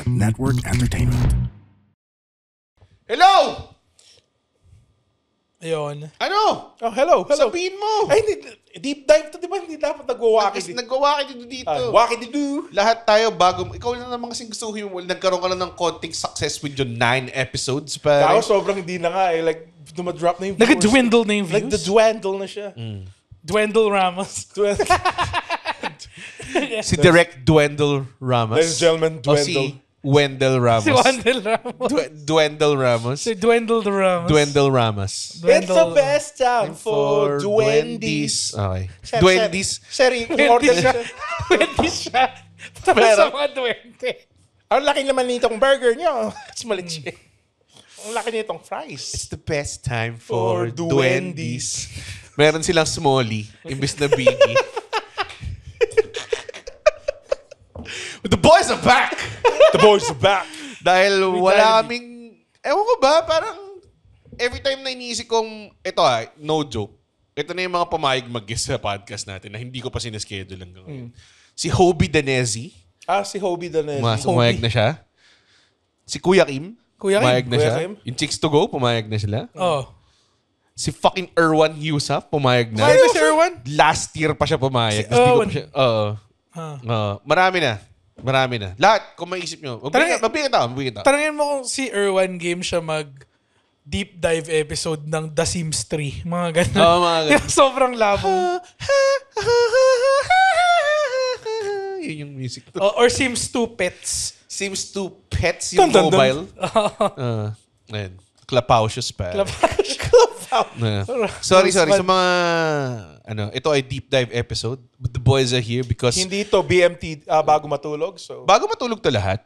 Network Entertainment. Hello! Ayun. Ano? Oh, hello. Sabihin mo. Ay, deep dive to, di ba? Hindi dapat nag-waki. Nagwawaki dito. Waki-dido. Lahat tayo bago. Ikaw lang naman kasing gustuhin mo. Nagkaroon ka lang ng konting success with your 9 episodes. Ako sobrang hindi na nga eh. Like, dumadrop na yung views. Nag-dwindle na yung views. Like, the-dwindle na siya. Dwindle Ramos. Si Direct Dwindle Ramos. Ladies and gentlemen, O si Wendell Ramos. Si Wendell Ramos. Dwindle Ramos. Si Dwindle the Ramos. Dwindle Ramos. It's the best time for duendes. Okay. Duendes. Sherry, order siya. Wendy's siya. Para Pero- sa mga duwende. Ang laki naman nitong burger niyo. It's maliit siya. Ang laki nitong fries. It's the best time For for duendes. duendes. Meron silang Smolly, imbis na Biggie. The boys are back! The boys are back. Dahil wala kaming... Ewan ko ba, parang... Every time na iniisip kong... Ito no joke. Ito na yung mga pumayag mag-guest sa podcast natin na hindi ko pa sinaschedule hanggang ngayon. Si Hobie Danezi. Si Hobie Danez. Pumayag na siya. Si Kuya Kim. Kuya Kim. Pumayag na Kuya siya. Kim. Yung Chicks to Go, pumayag na sila. Oh. Si fucking Erwan Yusuf, pumayag na. Pumayag na si Erwan? Last year pa siya pumayag. Si Tapos di ko Erwan. pa siya, marami na. Marami na. Lahat, kung maisip nyo. Magbigay tao. Tarangin mo kung si Erwan Game siya mag deep dive episode ng The Sims 3. Mga ganun. Oo, mga ganun. Sobrang labo. Yun yung music to. Or Sims 2 Pets. Sims 2 Pets yung Dun, dun, dun. mobile. Ayun. Clapaucious pa. Sorry. Sa mga, ito ay deep dive episode. The boys are here because... Hindi to BMT bago matulog. So, Bago matulog to lahat,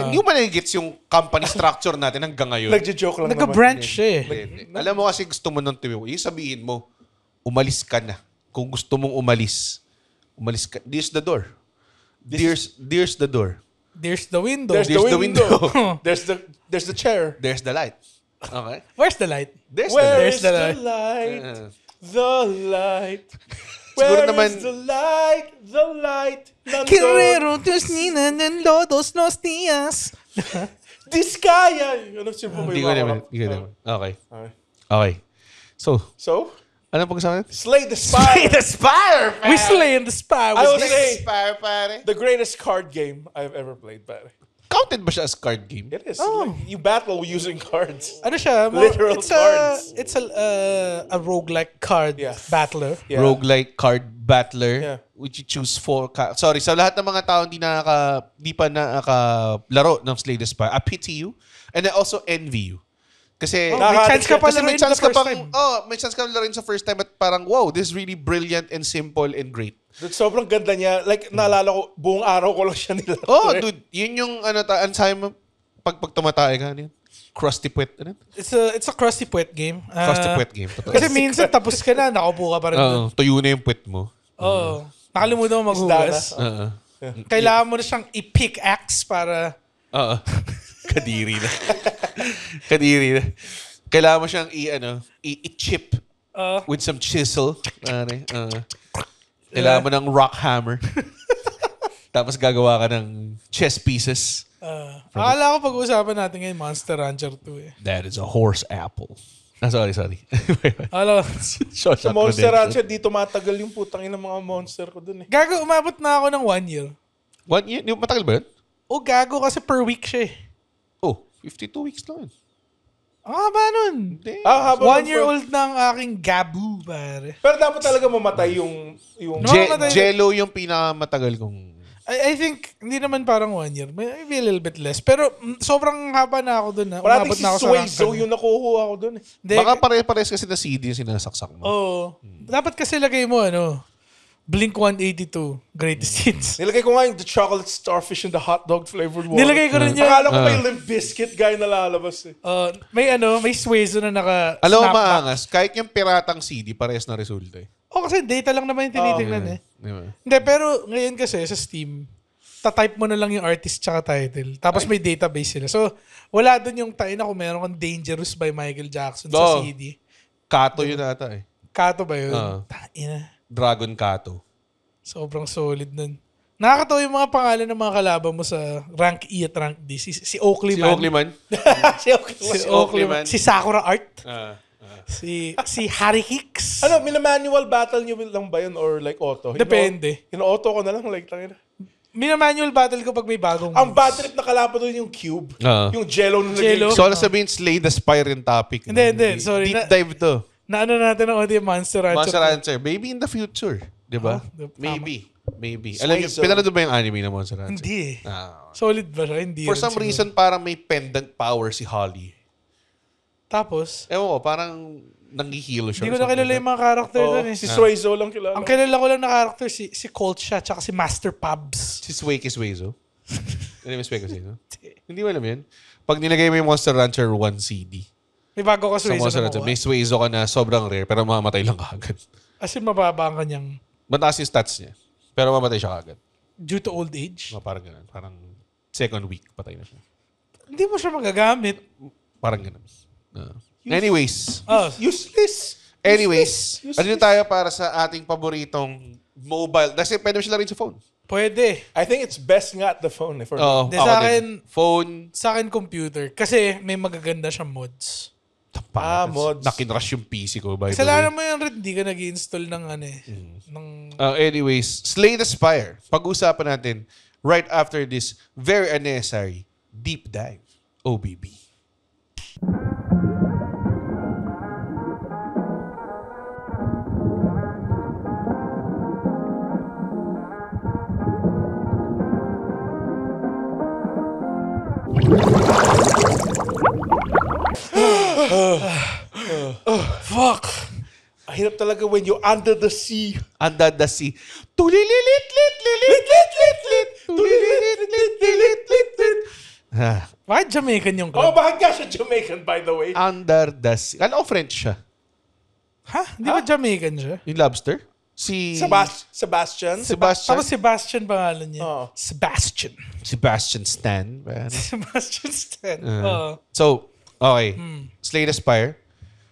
hindi mo manigits yung company structure natin hanggang ngayon. nagjo-joke lang naman. Nagka-branch siya eh. Hindi. Alam mo kasi gusto mo ng TV. Yung sabihin mo, umalis ka na. Kung gusto mong umalis ka. There's the door. There's the door. There's the window. There's the window. there's the chair. There's the light. Okay? Where's the light? There's Where the is the the light? light? light. The light. Siguro Where naman- is the light? The light. Nandun. Guerrero, tus ninan en lodos los días. Diskaya. Ano siya po ba Hindi yung ko mga- naman. Okay. Okay. Okay. So, So, ano pag-usapan natin? Slay the Spire. the Spire, We slay in the spy. I will with say, Spire, pare. the greatest card game I've ever played, pare. Counted ba siya as card game? It is. Oh. Like, you battle using cards. Ano siya? Literal cards. It's a roguelike card Yeah. battler. Yeah. Roguelike card battler, Yeah. which you choose 4 Sorry, sa lahat ng mga tao hindi pa nakakalaro ng Slay the Spire, I pity you and I also envy you. Kasi may chance ka pa kasi may laruin chance the ka first pang time. may chance ka laruin sa first time at parang wow, this is really brilliant and simple and great. Dude, sobrang ganda niya. Like, naalala ko, buong araw ko lang siya nilaro. Oh, dude, yun yung ang sabi mo pag tumatay ka ano yun? Krusty Puwet. Ano? It's a crusty puwet game. Krusty Puwet game. Totoo. Kasi minsan tapos ka na, nakaupo ka pa rin. Oo, tuyo na yung puwet mo. Oo. Nakalimutan mo maghugas. Oo. Kailangan mo na siyang i-pickaxe para... Oo. Kadiri na. Kailangan mo siyang i-chip with some chisel. Kailangan mo ng rock hammer. Tapos gagawa ka ng chess pieces. Akala ko pag-uusapan natin ngayon Monster Rancher 2 eh. That is a horse apple. Sorry. Akala ko... Sa Monster Rancher, di tumatagal yung putang ina mga monster ko dun eh. Gago, umabot na ako ng 1 year. 1 year? Matagal ba yun? O gago kasi per week siya eh. Oh, 52 weeks lang yun. Ang haba nun. Hindi. Habang 1 year old ng aking gabu, pare. Pero dapat talaga mamatay yung No, matay- Jello yung pinakamatagal kong... I think, hindi naman parang 1 year. Maybe a little bit less. Pero sobrang haba na ako dun. Parating Umabot si na ako sa Suezo rank. yung nakuha ako dun eh. Hindi, Baka pare-pares kasi na CD yung sinasaksak mo. Oo. Dapat kasi lagay mo, Blink 182, Greatest Hits. Nilagay ko nga yung the chocolate starfish and the hot dog flavored water. Nilagay ko rin yun. Akala ko may Limp Bizkit guy na lalabas eh. May Suezo na naka Alam mo snapback. maangas, kahit yung piratang CD, parehas na resulta eh. Kasi data lang naman yung tinitingnan eh. Di ba? Hindi, pero ngayon kasi sa Steam, ta-type mo na lang yung artist tsaka title. Tapos may database sila. So, wala dun yung taina kung meron kang Dangerous by Michael Jackson sa CD. Kato yun ata eh. Kato ba yun? Oo. Taina. Dragon Kato. Sobrang solid nun. Nakakatawa yung mga pangalan ng mga kalaban mo sa rank E at rank D. Si Oakley Si Man. Oakley man. Si Si Oakley Man. Si Sakura Art. Ah. Si Harry Hicks. Ano, minamanual battle nyo lang ba yun or like auto? Depende. Ino-auto ko na lang, like, tangina. Minamanual battle ko pag may bagong Ang bad trip na kalaban doon yung cube. Yung jello na Jello. So, sabihin, Slay the Spire yung topic. Hindi. Sorry. Deep dive to. Naano natin ang audio Monster Rancher. Monster Rancher. Maybe in the future. Di ba? Tama. Maybe. Alam niyo, Swayzo. pinanood ba yung anime ng Monster Rancher? Hindi eh. Ah. Solid ba siya? Hindi For rin some siguro. reason, parang may pendant power si Holly. Tapos, Ewan ko, parang nanghihilo siya. hindi or ko na something kilala like yung mga character Oh, doon eh. si Swayzo lang kilala. Ang kilala ko lang na character, si Colt siya, tsaka si Master Pubs. that. Si Sway Kiswayzo. Ano yung Sway Kiswayzo? Hindi mo alam yan? Pag nilagay mo yung Monster Rancher 1 CD, May bago ka sa Swayzo Monster na Rancher, makuha. may Swayzo ka na sobrang rare, pero mamamatay lang kaagad. As in, mababa ang kanyang Mataas yung stats niya. Pero mamatay siya kaagad. due to old age. Parang ganun. Parang second week, patay na siya. Hindi mo siya magagamit. Parang ganun. Anyways. Oh, Useless. Anyways. Useless. Ano yun tayo para sa ating paboritong mobile? Kasi pwede mo sila rin sa phone. pwede. I think it's best nga at the phone. For me. Oo. Hindi, ako sa din. akin, Phone. sa akin computer. Kasi may magaganda siyang mods. Mods. Nakinrush yung PC ko, by the way. Kasalanan mo yan rin, hindi ka nag-install ng ano eh. Ng, Anyways, Slay the Spire. Pag-usapan natin right after this very unnecessary deep dive. OBB. fuck! Ang hirap talaga when you're under the sea. Under the sea. Tulilit, lit, lilit, lit, lit, lit. Tulilit, lit, lilit, lit, lit. Ah, Bakit Jamaican yung Oh, club? bakit nga siya Jamaican, by the way? Under the sea. Alam ko French siya. Ha? Hindi ba Jamaican siya? Yung lobster? Si Sebastian? Sebastian. Tapos Sebastian pangalan niya. Oo. Sebastian. Sebastian Stan. Sebastian Stan. Oo. So, okay. Slay the Spire.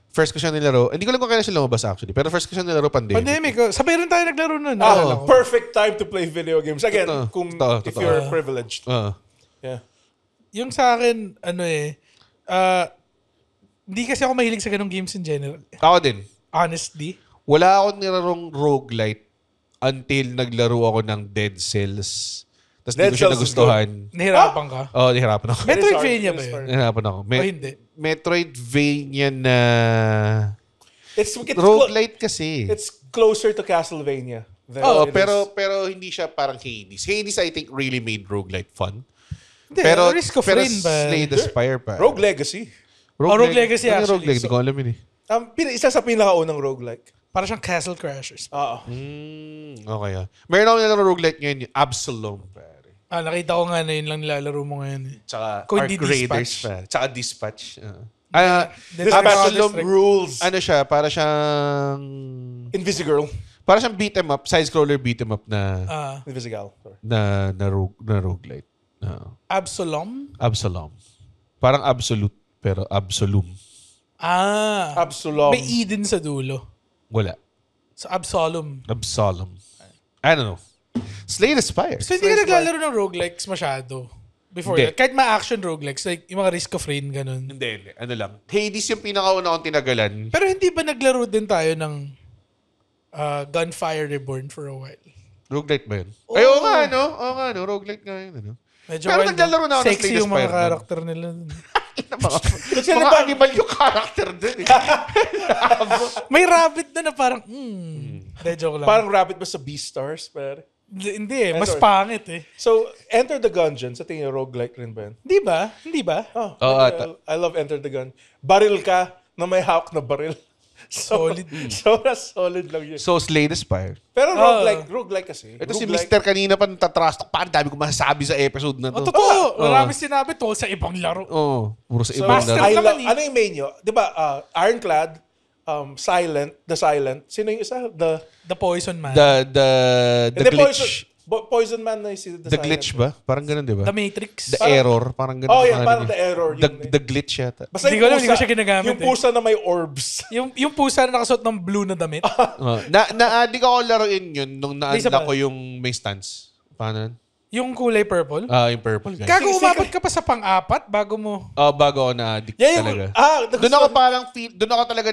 First ko siya nilaro. Hindi ko lang kung kailan siya lumabas actually. Pero first ko siya nilaro pandemic. Pandemic. Sabay rin tayo naglaro nun. naalala ko. Perfect time to play video games. Again, Totoo. if Totoo. you're privileged. Yeah. Yung sa akin, hindi kasi ako mahilig sa ganong games in general. Ako din. Honestly. Wala akong nilarong roguelite until naglaro ako ng Dead Cells. Tapos di Dead ko siya Cells is nagustuhan. Nahirapan ka. Oo, nahirapan ako. Metroidvania ba It is yun? hard. Nahirapan ako. O hindi? Metroidvania na It's roguelite kasi. It's closer to Castlevania. than Oo, it pero hindi siya parang Hades. Hades, I think, really made roguelite fun. Hindi. Pero, Risk of pero Rain ba? Slay the Spire pa. is. Rogue Legacy. Rogue Legacy Ano yung actually. Rogue Legacy? Hindi ko alam yun eh. Isa sa pinakaunang roguelike. Para siyang Castle Crashers. Oo. Okay ah. Meron ako nilalaro roguelite ngayon, yung Absalom, pare. Nakita ko nga na yun lang nilalaro mo ngayon eh. Tsaka Kung Arc hindi Raiders, Dispatch. pare. Tsaka Dispatch. Absalom rules. Ano siya, para siyang... Invisigirl. Para siyang beat 'em up, side-scroller beat 'em up na Invisigal. Sorry. na roguelite. Absalom? Absalom. Parang absolute, pero Absolum. Absalom. May E din sa dulo. Wala. Sa Absalom. Absolum. I don't know. Slay the Spire. So hindi ka naglalaro ng roguelikes masyado? Before Hindi. that? Kahit ma-action roguelikes, like yung mga Risk of Rain, ganun. Hindi. Ano lang. Hades yung pinakauna kong tinagalan. Pero hindi ba naglaro din tayo ng Gunfire Reborn for a while? Roguelite ba yun? Ay, oo nga, no? Oo nga, no? Roguelite nga yun, ano? Medyo Pero wild, naglalaro na ako ng sexy Slay the yung mga Spire. karakter nila. Mga animal yung character dun eh. May rabbit na parang, Hindi, joke lang. Parang rabbit ba sa Beastars? Pero... Hindi eh, mas Sorry. pangit eh. So, Enter the Gungeon. Sa tingin roguelike rin ba yun? Hindi ba? Hindi ba? Oh, ata. I love Enter the Gun. Baril ka na may hawk na baril. Solid. Solid lang yun. So, Slay the Spire. Pero roguelike kasi. Ito si Roguelike- Mr. kanina pa natatrust. Paano dami ko masasabi sa episode na to? Totoo. Marami sinabi to sa ibang laro. Oo. Puro sa So, ibang Master laro. naman eh. ano yung main nyo? Di ba, Ironclad, The Silent. Sino yung isa? The Poison Man. The Hindi, glitch. Poison Man na yung si The The Silent. glitch ba? Parang ganun, di ba? The Matrix. The error. Parang ganun. Oh, yeah, pangalan parang niya. the error. The glitch yata. Basta Hindi yung ko alam, hindi pusa- ko siya ginagamit Yung pusa na may orbs. Yung pusa na nakasuot ng blue na damit. Na-addict ako laruin yun nung Isa na-unlock ba? ko yung may stance. Paano yun? Yung kulay purple. Yung purple guy. Gago, umabot ka pa sa pang-4 bago mo. Bago ako na-addict Yeah, talaga. doon Doon ako talaga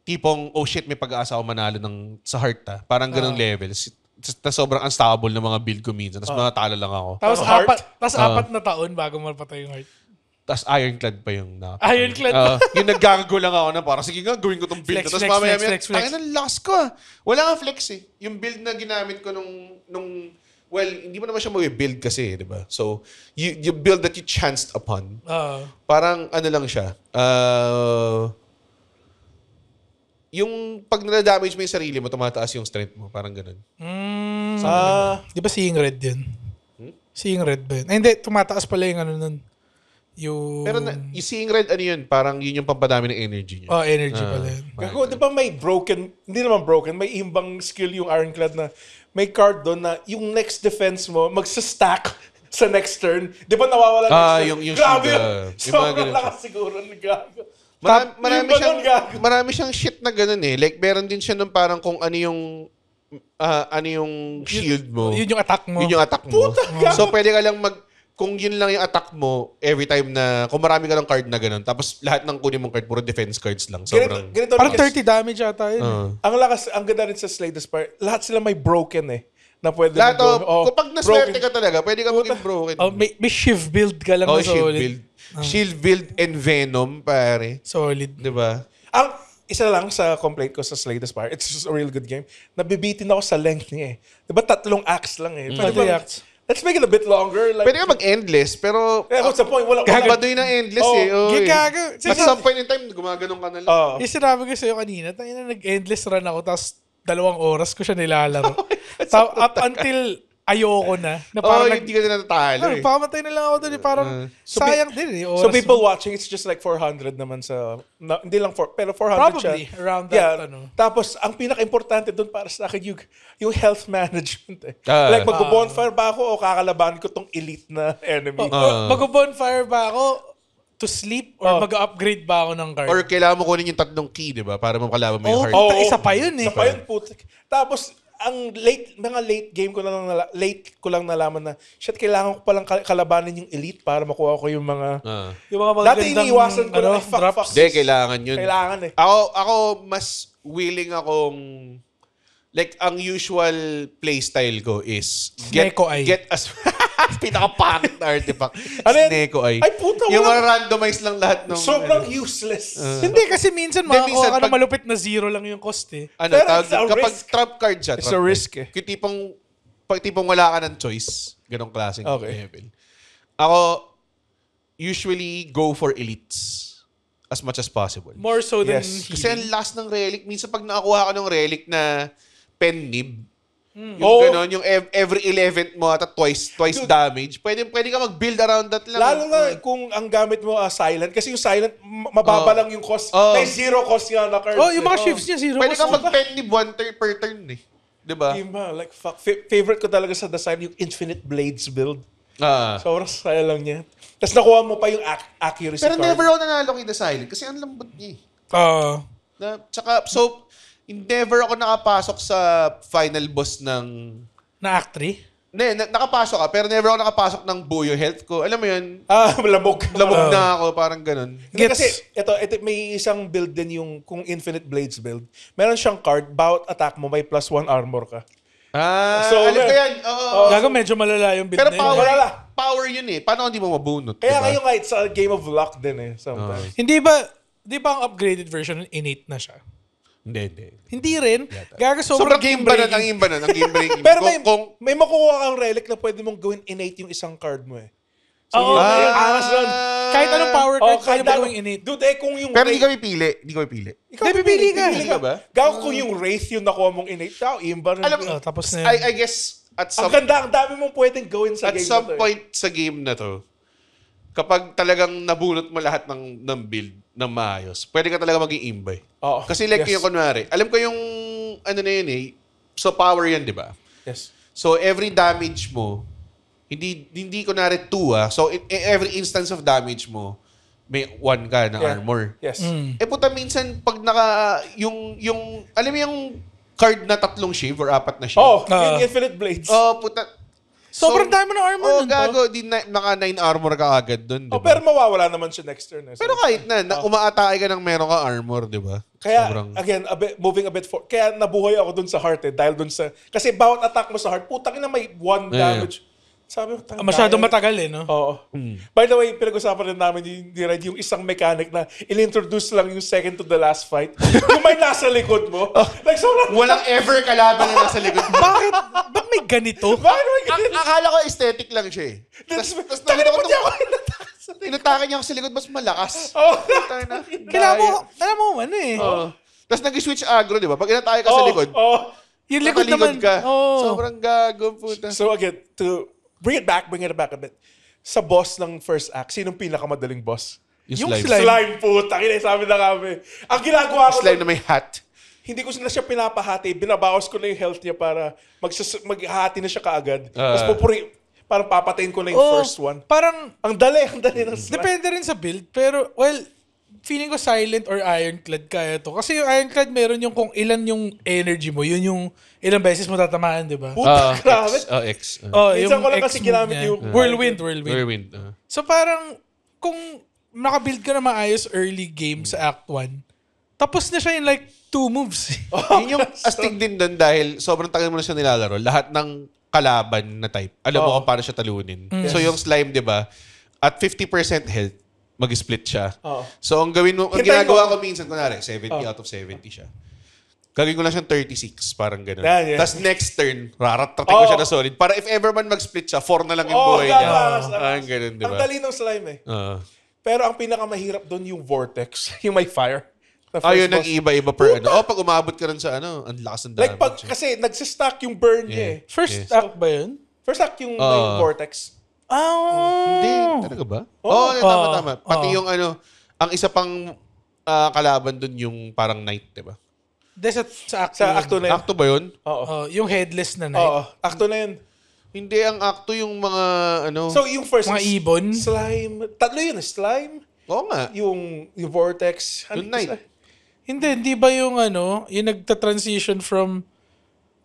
tipong, oh shit, may pag-asa ako manalo sa heart Parang ganung levels. Tapos sobrang unstoppable ng mga build ko minsan. Tapos matalo lang ako. Tapos Heart? 4 na taon bago mapatay yung heart. Tapos ironclad pa yung Ironclad pa. yung naggago lang ako na parang, sige nga, gawin ko tong build. Flex, Tapos flex, mamaya, flex, flex. ang lakas ko Wala nga flex eh. Yung build na ginamit ko well, hindi mo naman siya mag-build kasi, di ba? So, you build that you chanced upon. Parang ano lang siya. Yung pag na-damage mo yung sarili mo, tumataas yung strength mo. Parang ganun. Di ba seeing red yun? Seeing red ba yun? Ay, hindi, tumataas pala yung ano nun. Yung... Pero yung seeing red, ano yun? Parang yun yung pampadami ng energy niya. Energy pala yun. Gago, di ba may broken, hindi naman broken, may imbang skill yung Ironclad na may card doon na yung next defense mo, magsa-stack sa next turn. Di ba nawawala next turn? Yung Grabe shield, yun. yung mga Sobrang ganun. lakas siguro. Gago. Marami siyang shit na ganun eh. Like, meron din siya nung parang kung ano yung shield mo. Yun yung attack mo. Yun yung attack mo. So, pwede ka lang kung yun lang yung attack mo, every time na, kung marami ka ng card na ganun, tapos lahat ng kunin mong card, puro defense cards lang. Sobrang... Ganito Parang rin kasi- 30 damage ata yun. Ang lakas, ang ganda rin sa Slay the Spire, lahat sila may broken na pwede Lahat mo gawin. kapag naswerte ka talaga, pwede ka maging broken. May shiv build ka lang na shield solid. build. Shield build and Venom, pare. Solid. Diba? Ang isa lang sa complaint ko sa Slay the Spire, it's just a real good game. Nabibitin ako sa length niya Di ba 3 acts lang Pwede Three bang- acts. Let's make it a bit longer. Like, Pwede ka mag-endless, pero... what's the point? Wala. Baduy na endless oy. Gago. At some point in time, gumaganong ka na lang. Yung sinabi ko sa'yo kanina, nag-endless run ako, tapos 2 oras ko siya nilalaro. Up until ayoko na parang hindi ka na natatalo pamatay na lang ako doon parang sayang din oras. So people watching, it's just like 400 naman hindi lang pero 400 Probably, siya. around that, Tapos, ang pinaka-importante doon para sa akin, yung health management like, mag-bonfire ba ako o kakalaban ko tong elite na enemy? Mag-bonfire ba ako to sleep or mag-upgrade ba ako ng card? Or kailangan mo kunin yung 3 key, di ba? Para makalaban mo yung heart. Isa pa yun Isa pa yun, putik. Tapos, ang late game ko lang nalaman na shit, kailangan ko palang kalabanin yung elite para makuha ko yung mga dati iniiwasan ko na fuck. Hindi, kailangan yun. Kailangan Ako mas willing akong like ang usual playstyle ko is get as pinaka-pangit na artifact. Sneko Eye. Ay, puta, yung randomize lang lahat ng... Sobrang useless. Hindi, kasi minsan makakuha ka ng malupit na 0 lang yung cost Kapag trap card siya. It's a risk Yung tipong wala ka ng choice. Ganong klaseng level. Ako, usually go for elites as much as possible. More so than healing. Kasi ang last ng relic, minsan pag nakakuha ka ng relic na Pennib, yung gano'n, yung every 11th mo at twice damage, pwede ka mag-build around that lang. Lalo na kung ang gamit mo silent, kasi yung silent, mababa lang yung cost. May 0 cost nga na cards. Yung mga shifts niya, 0 pwede ka mag-Pennib 1 turn per turn Diba? Like, fuck. Favorite ko talaga sa design yung Infinite Blades build. Sobrang saya lang niya. Tapos nakuha mo pa yung accuracy Pero card. never ako nanalo kay The Silent kasi ang lambot niya Tsaka, never ako nakapasok sa final boss ng... Na Act 3? Hindi, nakapasok ka, pero never ako nakapasok ng buo yung health ko. Alam mo yun? Labog. Labog na ako, parang ganun. Kasi, ito, may isang build din yung, kung Infinite Blades build. Meron siyang card, bawat attack mo, may +1 armor ka. So, alam ko yan. Gago, medyo malala yung build pero na yun. power yun Paano kung di mo mabunot? Kaya diba? ngayon nga, it's a game of luck din sometimes. Hindi ba ang upgraded version innate na siya? Hindi rin. Gaga sobrang game breaking. Ang game breaking. Pero may makukuha kang relic na pwede mong gawin innate yung isang card mo So, angas nun. Kahit anong power card, kaya mo gawin innate. Dude, kung yung pero hindi ka pipili. Ikaw pipili ka ba? Gago kung yung Wraith yung nakuha mong innate, imba rin. Alam mo, tapos na I guess, ang ganda, ang dami mong pwedeng gawin sa game na to. At some point sa game na to, kapag talagang nabunot mo lahat ng build ng maayos, pwede ka talaga maging imbay. Kasi yung kunwari, alam ko yung ano na yun so power yan, di ba? Yes. So every damage mo, hindi kunwari 2 so every instance of damage mo, may 1 ka na armor. Yes. Puta minsan, pag yung alam mo yung card na 3 shield or 4 na shield. Oh, yung Infinite Blades. Oh, puta. Sobrang dami ng armor nun. Gago. Naka 9 armor ka agad dun, di ba? Pero mawawala naman siya next turn. Pero kahit umaatake ka ng meron ka armor, di ba? Kaya, again, moving a bit for... Kaya nabuhay ako dun sa heart dahil dun sa... Kasi bawat attack mo sa heart, putang ina may 1 damage. Sabi ko, masyado matagal no? Oo. By the way, pinag-usapan rin namin yung isang mechanic na in-introduce lang yung second to the last fight. Yung may nasa likod mo. Like, sobrang... Walang ever kalaban na nasa likod mo. Bakit? Ba't may ganito? Bakit may ganito? Akala ko aesthetic lang siya eh. Tapos nakita ko inatake niya ako sa likod, mas malakas. Kailangan mo man eh. Tapos nag-switch aggro, di ba? Pag inatake ka sa likod, yung likod naman. ka. Sobrang gago, puta. So again, to bring it back a bit. Sa boss ng first act, sinong pinakamadaling boss? Yung Slime puta. Sabi na kami. Ang ginagawa ko... Slime na may hat. Hindi ko na siya pinapahati. Binabawas ko na yung health niya para maghati na siya kaagad. Tapos parang papatayin ko na yung first one. Parang... Ang dali ng slime. Depende rin sa build. Pero, well, feeling ko silent or ironclad kaya to. Kasi yung ironclad meron yung kung ilan yung energy mo. Yun yung ilang beses mo tatamaan, di ba? Puta, grabe. X. Minsan yung ko lang X kasi move ginamit niya. yung... Whirlwind. So parang, kung nakabuild ka na maayos early game sa Act 1, tapos na siya in like 2 moves. Yun yung astig din doon dahil sobrang tagal mo na siya nilalaro. Lahat ng kalaban na type, alam mo kung paano siya talunin. So yung slime, di ba, at 50% health, mag-split siya. So ang gawin mo, ang ginagawa ko minsan, kunwari, 70 out of 70 siya. Gagawin ko lang siyang 36, parang gano'n. Yeah. Tapos next turn, raratrating ko siya na solid. Para if ever man mag-split siya, 4 na lang yung buhay niya. Ang gano'n, di ba? Ang dali ng slime eh. Pero ang pinakamahirap doon yung vortex, yung may fire. Ayun, nag-iba-iba per ano. Pag umabot ka rin sa ano, ang lakas ng damage. Like kasi nagsistack yung burn niya eh. First act ba yun? First act yung may vortex. Hindi, talaga ba? Tama. Pati yung ano, ang isa pang kalaban doon yung parang knight, di ba? Sa Acto na yun. Acto ba yun? Oo. Yung headless na knight. Oo, acto na yun. Hindi, ang acto yung mga ano... So yung first... Mga ibon? Slime. Tatlo yun, slime. Oo nga. Yung vortex. Yung knight. Hindi ba yung ano, yung nagta-transition from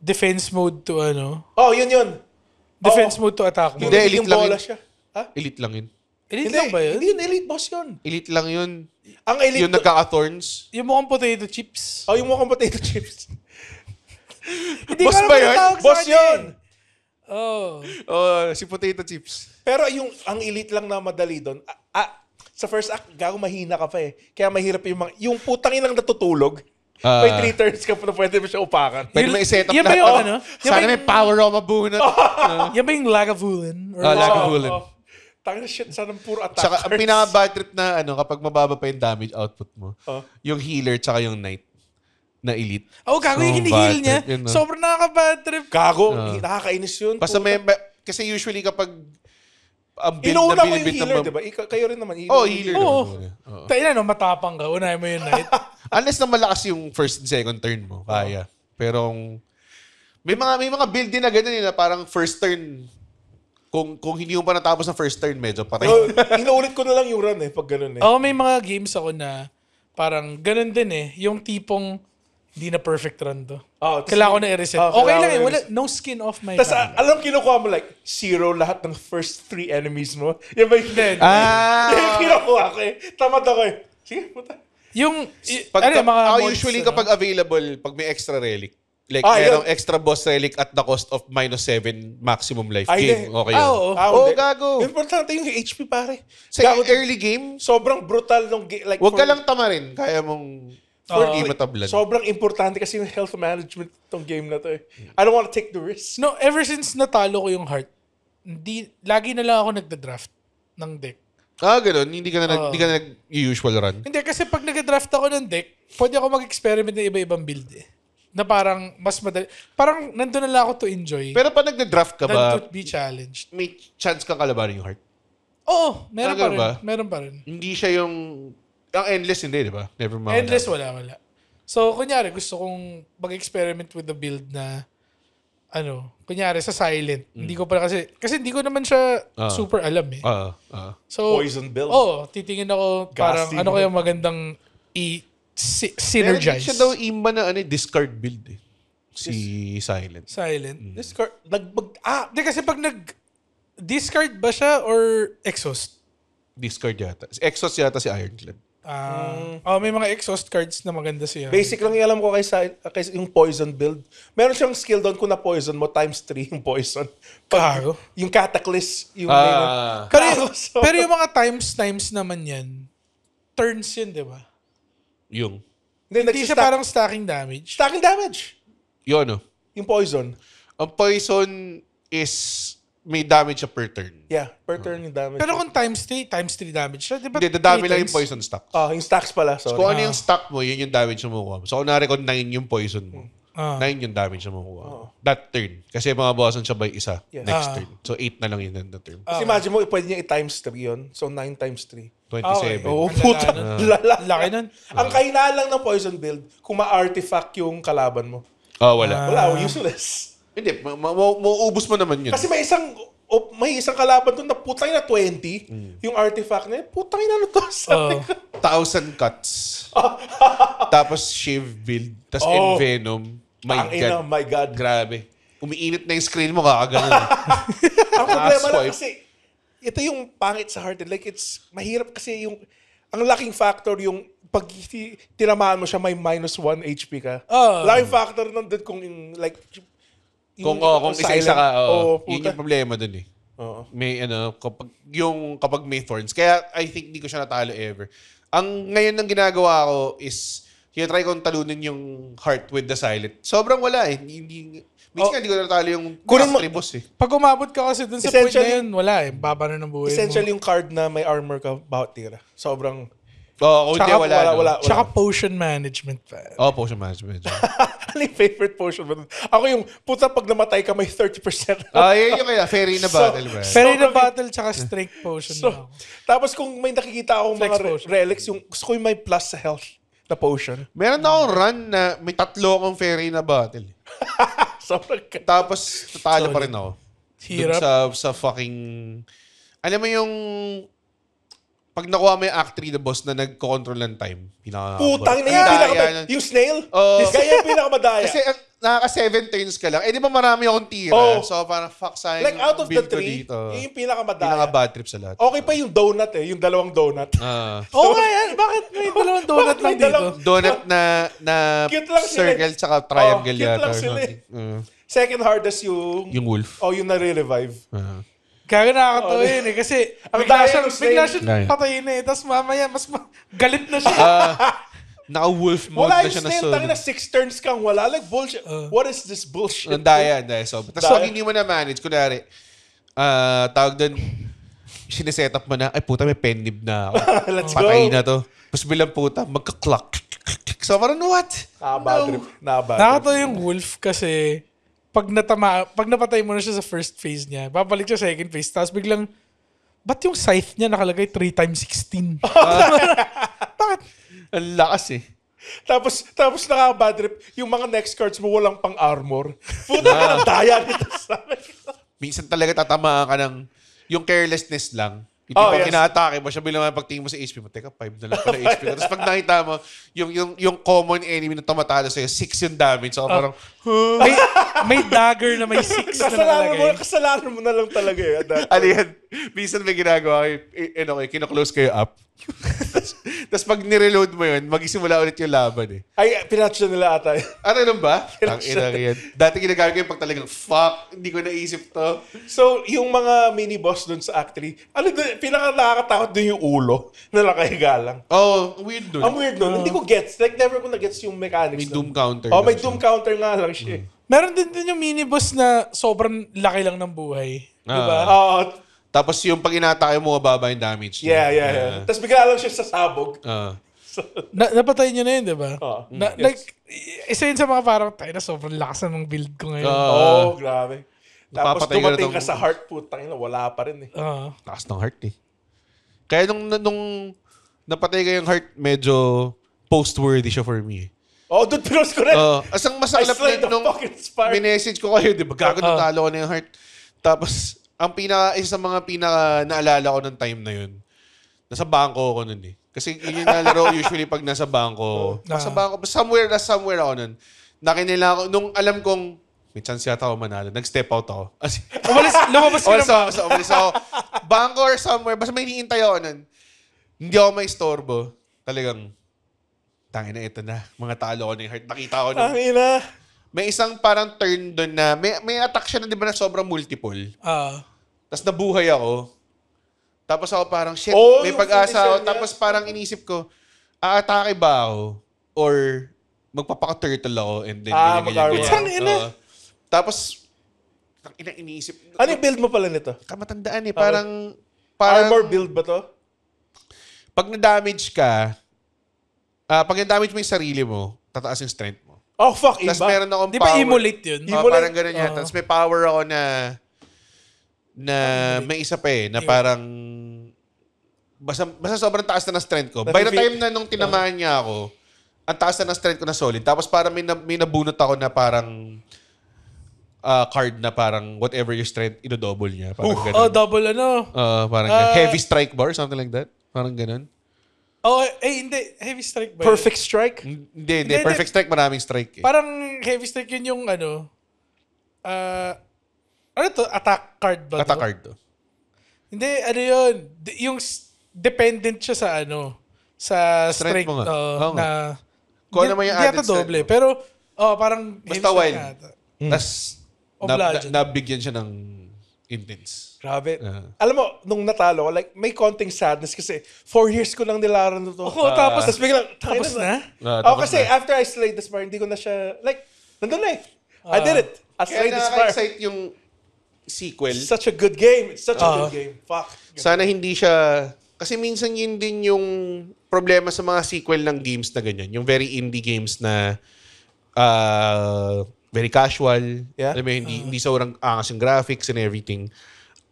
defense mode to ano? Yun. Defense mode to attack mode. Hindi, elite yung lang bola yun. siya. Ha? Elite lang yun. Elite lang ba yun? Hindi yun, elite boss yun. Elite lang yun. Ang elite... Yung nagkaka-thorns. Yung mukhang potato chips. Yung mukhang potato chips. Boss ba yun? Boss yun! Si potato chips. Pero ang elite lang na madali doon, sa first act, gago mahina ka pa eh. Kaya mahirap yung putang inang natutulog. May 3 turns ka pa na pwede mo siya upakan. Pwede may set up yan na. ba yung ano? Sana may power o mabunot. Yan ba yung Lagavulin? Lagavulin. Tangina shit, sana puro attack. Saka ang pinaka-bad trip na ano, kapag mababa pa yung damage output mo, yung healer tsaka yung knight na elite. Gago yung hindi-heal niya. Sobrang nakaka-bad trip. Gago, nakakainis yun. Basta kasi usually kapag ang build inuuna na mo yung binibit healer, diba? Kayo rin naman. Healer. Tayo na, matapang ka. Unahin mo yung knight. Unless na malakas yung first and second turn mo, kaya. Pero may mga build din na gano'n na parang first turn, kung hindi mo pa natapos ng first turn, medyo patay. Inuulit ko na lang yung run pag gano'n may mga games ako na parang gano'n din yung tipong hindi na perfect run to. Kailangan ko na i-reset. Okay lang wala, no skin off my Tapos hand. alam kinukuha mo like 0 lahat ng first 3 enemies mo. Yan ba yung yung kinukuha ko Tamad ako Sige, puta. Yung, usually kapag available, pag may extra relic, like merong extra boss relic at the cost of -7 maximum life game. Okay yun. Gago. Importante yung HP pare. Sa early game, sobrang brutal nung like wag ka lang tamarin. Kaya mong hindi matablan. Sobrang importante kasi yung health management tong game na to I don't want to take the risk. No, ever since natalo ko yung heart, lagi na lang ako nagda-draft ng deck. Ganun. Hindi ka na nag-usual run. Hindi, kasi pag nag-draft ako ng deck, pwede ako mag-experiment ng iba-ibang build na parang mas madali. Parang nandun na lang ako to enjoy. Pero pag nagda-draft ka ba, to be challenged. may chance kang kalabanin yung heart? Oo, meron Talaga pa rin. ba? Meron pa rin. Hindi siya yung... Ang endless hindi, di ba? Never mind. Endless, wala. So, kunyari, gusto kong mag-experiment with the build na kunyari sa silent. Hindi ko pa kasi hindi ko naman siya super alam So, poison build. titingin ako Ghastly parang kaya magandang Meron synergize. siya daw imba na discard build Si Silent. Discard. Hindi kasi pag discard ba siya or exhaust? Discard yata. Exhaust yata si Ironclad. May mga exhaust cards na maganda siya. Basic lang yung alam ko kay yung poison build. Meron siyang skill doon kung na poison mo times 3 yung poison. Kago. Yung Cataclysm. Yung pero yung mga times naman yan, turns yun, di ba? Hindi siya parang stacking damage. Stacking damage. Yun, Yung poison. Ang poison is may damage siya per turn. Yeah, per turn yung damage. Pero kung times 3 damage siya, di ba? Hindi, dadami lang yung poison stacks. Yung stacks pala. Sorry. So, kung ano yung stack mo, yun yung damage na makukuha. So, kunwari kung 9 yung poison mo, 9 yung damage na makukuha. That turn. Kasi mga bossan siya by isa next turn. So, 8 na lang yun na turn. Kasi imagine mo, pwede niya i-times 3 yun. So, 9 times 3. 27. Oo, puta. Laki nun. Ang kahinaan lang ng poison build, kung ma-artifact yung kalaban mo. Wala. Wala, useless. Hindi, mauubos mo naman yun. Kasi may isang kalaban doon na putang na 20, yung artifact na yun, putang na ano to? 1,000 cuts. Tapos shave build. Tapos envenom. My God. Grabe. Umiinit na yung screen mo, kakaganon. Ang problema lang kasi, ito yung pangit sa Hearted. Like, it's mahirap kasi yung, ang laking factor yung pag tinamaan mo siya, may -1 HP ka. Laking factor nandun kung yung, like, kung isa-isa ka, yun yung problema dun eh. May kapag may thorns. Kaya I think di ko siya natalo ever. Ang ngayon ang ginagawa ko is try kong talunin yung heart with the silent. Sobrang wala eh. Minsan hindi ko natalo yung boss eh. Pag umabot ka kasi dun sa point na yun, wala eh. Baba na ng buhay mo. Essentially yung card na may armor ka, bawat tira. Sobrang... kung hindi wala. Tsaka potion management pa. Potion management. Ano yung favorite potion mo? Ako yung, puta pag namatay ka may 30%. Yun yung kaya, Fairy na battle, bro. Fairy na battle tsaka strength potion na ako. Tapos kung may nakikita akong mga relics, yung gusto ko yung may plus sa health na potion. Meron akong run na may 3 akong Fairy na battle. Tapos, tatalo pa rin ako. Hirap. Sa fucking... Alam mo yung... Pag nakuha mo yung Act 3 the boss na nagko-control ng time, putang na yung pinakamadaya. Yung snail? Kaya yung pinakamadaya. Kasi nakaka-7 turns ka lang. Di ba marami akong tira? So parang fuck sayang. Like out of the 3, yung pinakamadaya. Pinaka-bad trip sa lahat. Okay pa yung donut yung dalawang donut. Yan. Bakit may dalawang donut lang dito? Donut na circle tsaka triangle yata. Cute lang sila. Second hardest yung wolf. Yung nare-revive. Kaya nakakatawa yun eh. Kasi bigla siyang patayin eh. Tapos mamaya, mas galit na siya. Naka-wolf mode na siya na solo. Wala yung snail, 6 turns kang wala. Like, bullshit. What is this bullshit? Ang daya. So, tapos pag hindi mo na-manage, kunwari, tawag doon, sineset up mo na, ay puta, may pen nib na ako. Let's Patay go. na to. Tapos bilang puta, magka-clock. So, parang what? Nakakatawa yung wolf kasi pag napatay mo na siya sa first phase niya, babalik siya sa second phase, tapos biglang, ba't yung scythe niya nakalagay 3x16? Bakit? Ang lakas eh. Tapos nakaka-bad trip, yung mga next cards mo walang pang-armor. Puta ka ng daya nito sa amin. Minsan talaga tatamaan ka ng, yung carelessness lang. Hindi pag inaatake mo siya, bilang pagtingin mo sa HP mo, teka, 5 na lang pala HP ko. Tapos pag nakita mo, yung common enemy na tumatalo sa'yo, 6 yung damage. So parang, may dagger na may 6 na nakalagay. Kasalanan mo na lang talaga eh. Ano yan? Minsan may ginagawa kayo, kino-close kayo up. Tapos pag nireload mo yun, mag-isimula ulit yung laban eh. Ay, pinatch na nila ata. Ano nun ba? Tangina yan. Dati ginagamit ko yung pag talagang, fuck, hindi ko naisip to. So, yung mga mini-boss dun sa Act 3, pinaka-nakakatakot dun yung ulo na nakahiga lang. Weird dun. Ang weird dun. Hindi ko gets. Like, never ko na-gets yung mechanics. May doom counter. May doom counter nga lang siya. Meron din yung mini-boss na sobrang laki lang ng buhay. Diba? Tapos yung pag inatake mo, mababa yung damage. Yeah. Tapos bigla lang siya sasabog. Napatay niyo na yun, diba? Like, isa yun sa mga parang, tayo na sobrang lakas ng build ko ngayon. Grabe. Tapos dumating ka sa heart, putang ina, wala pa rin eh. Lakas ng heart eh. Kaya nung napatay ka yung heart, medyo post-worthy siya for me. Dude, pinos ko rin. Asang masalap na nung minessage ko kayo, di ba? Gago natalo ko na yung heart. Tapos, isa sa mga pinaka naalala ko ng time na yun, nasa bangko ako nun eh. Kasi yun yung nalaro usually pag nasa bangko. Somewhere ako nun. nakinila ako. Nung alam kong may chance yata ako manalo, nag-step out ako. Lumabas ka naman. Umalis ako. Bangko or somewhere. Basta may hinihintay ako nun. Hindi ako may istorbo. Talagang, tangina ito na. Mga talo ko na yung heart. Nakita ko nun. Tangina. May isang parang turn doon na, may attack siya na di ba na sobrang multiple. Tapos nabuhay ako. Tapos ako parang, shit, may pag-asa ako. Tapos parang inisip ko, aatake ba ako? Or magpapaka-turtle ako and then ganyan. Tapos, iniisip. Ano yung build mo pala nito? Kamatandaan eh. Parang armor build ba to? Pag na-damage ka, pag na-damage mo yung sarili mo, tataas yung strength mo. Oh, fuck. Tapos meron akong power. Di ba emulate yun? Parang ganun yan. Tapos may power ako na may isa pa eh, na parang basta sobrang taas na ng strength ko. By the time na nung tinamaan niya ako, ang taas na ng strength ko na solid. Tapos parang may nabunot ako na parang card na parang whatever your strength, ino-double niya. Parang ganun. Oh, double ano? Parang heavy strike bar, something like that. Parang ganun. Oh, hindi. Heavy strike ba? Perfect strike? Hindi. Perfect strike, maraming strike eh. Parang heavy strike yun yung ano, ano to? Attack card ba to? Attack card to. Hindi, ano yun? Yung dependent siya sa ano, sa strength mo nga. na kung ano man yung added doble. Pero, parang basta wild. Tapos, Bludgeon. nabigyan siya ng intense. Grabe. Alam mo, nung natalo ko, like, may konting sadness kasi 4 years ko lang nilaran na to. Tapos biglang, tapos na? Kasi after I slayed the Spire, hindi ko na siya, like, nandun na eh. I did it. I slayed the Spire. Kaya nakaka-excite yung sequel. Such a good game. It's such a good game. Fuck. Sana hindi siya, kasi minsan yun din yung problema sa mga sequel ng games na ganyan. Yung very indie games na very casual. Yeah. Alam mo, hindi sobrang angas yung graphics and everything.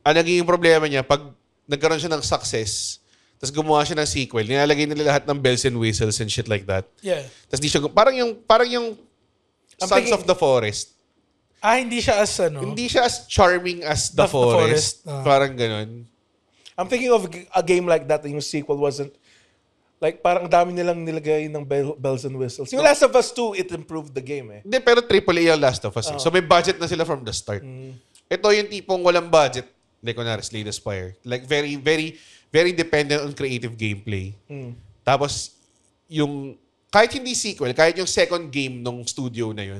Ang naging problema niya, pag nagkaroon siya ng success, tapos gumawa siya ng sequel, nilalagay nila lahat ng bells and whistles and shit like that. Yeah. Tapos di siya, parang yung Sons of the Forest. Hindi siya as ano? Hindi siya as charming as The Forest. Parang ganun. I'm thinking of a game like that, yung sequel wasn't, like, parang dami nilang nilagay ng bells and whistles. Yung Last of Us 2, it improved the game eh. Hindi, pero AAA yung Last of Us. So may budget na sila from the start. Ito yung tipong walang budget. Like, kunwari, Slay the Spire. Like, very, very, very dependent on creative gameplay. Tapos, yung, kahit hindi sequel, kahit yung second game nung studio na yun,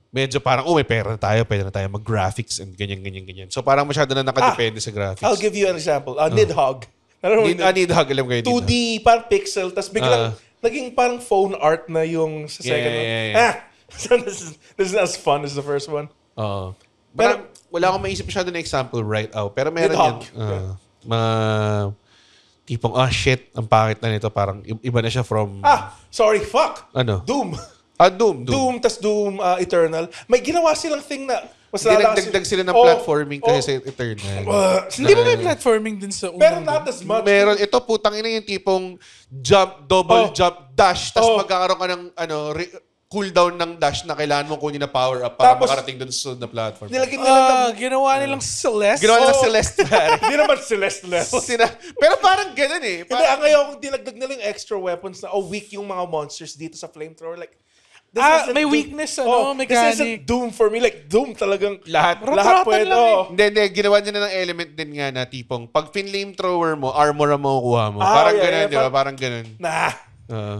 medyo parang, may pera na tayo, pwede na tayo mag-graphics and ganyan. So, parang masyado na nakadepende sa graphics. I'll give you an example. Nidhogg. Nidhogg, alam kayo. 2D, parang pixel, tapos biglang, naging parang phone art na yung sa second one. So this is as fun as the first one. Pero, wala akong maisip masyado na example right out. Pero meron yan. Tipong, shit, ang pangit na nito. Parang iba na siya from... Sorry, fuck. Ano? Doom. Doom. Tas Doom Eternal. May ginawa silang thing na... Nagdagdag sila ng platforming kasi sa Eternal. Hindi ba may platforming din sa unang? Pero not as much. Meron. Ito, putang ina yung tipong double jump, dash. Tapos magkakaroon ka ng cooldown ng dash na kailangan mo kunin na power up para makarating dun sa na platform. Ginawa nilang Celeste. Ginawa nilang Celeste. Hindi naman Celeste level. Pero parang ganun eh. Hindi, ang ngayon kung dinagdag nila yung extra weapons na, weak yung mga monsters dito sa flamethrower. Like, may weakness, mechanic. This isn't Doom for me. Like, Doom talagang lahat pwede. Hindi. Ginawa nila ng element din nga na tipong pag flamethrower mo, armor mo kuha mo. Parang ganun, di ba? Parang ganun.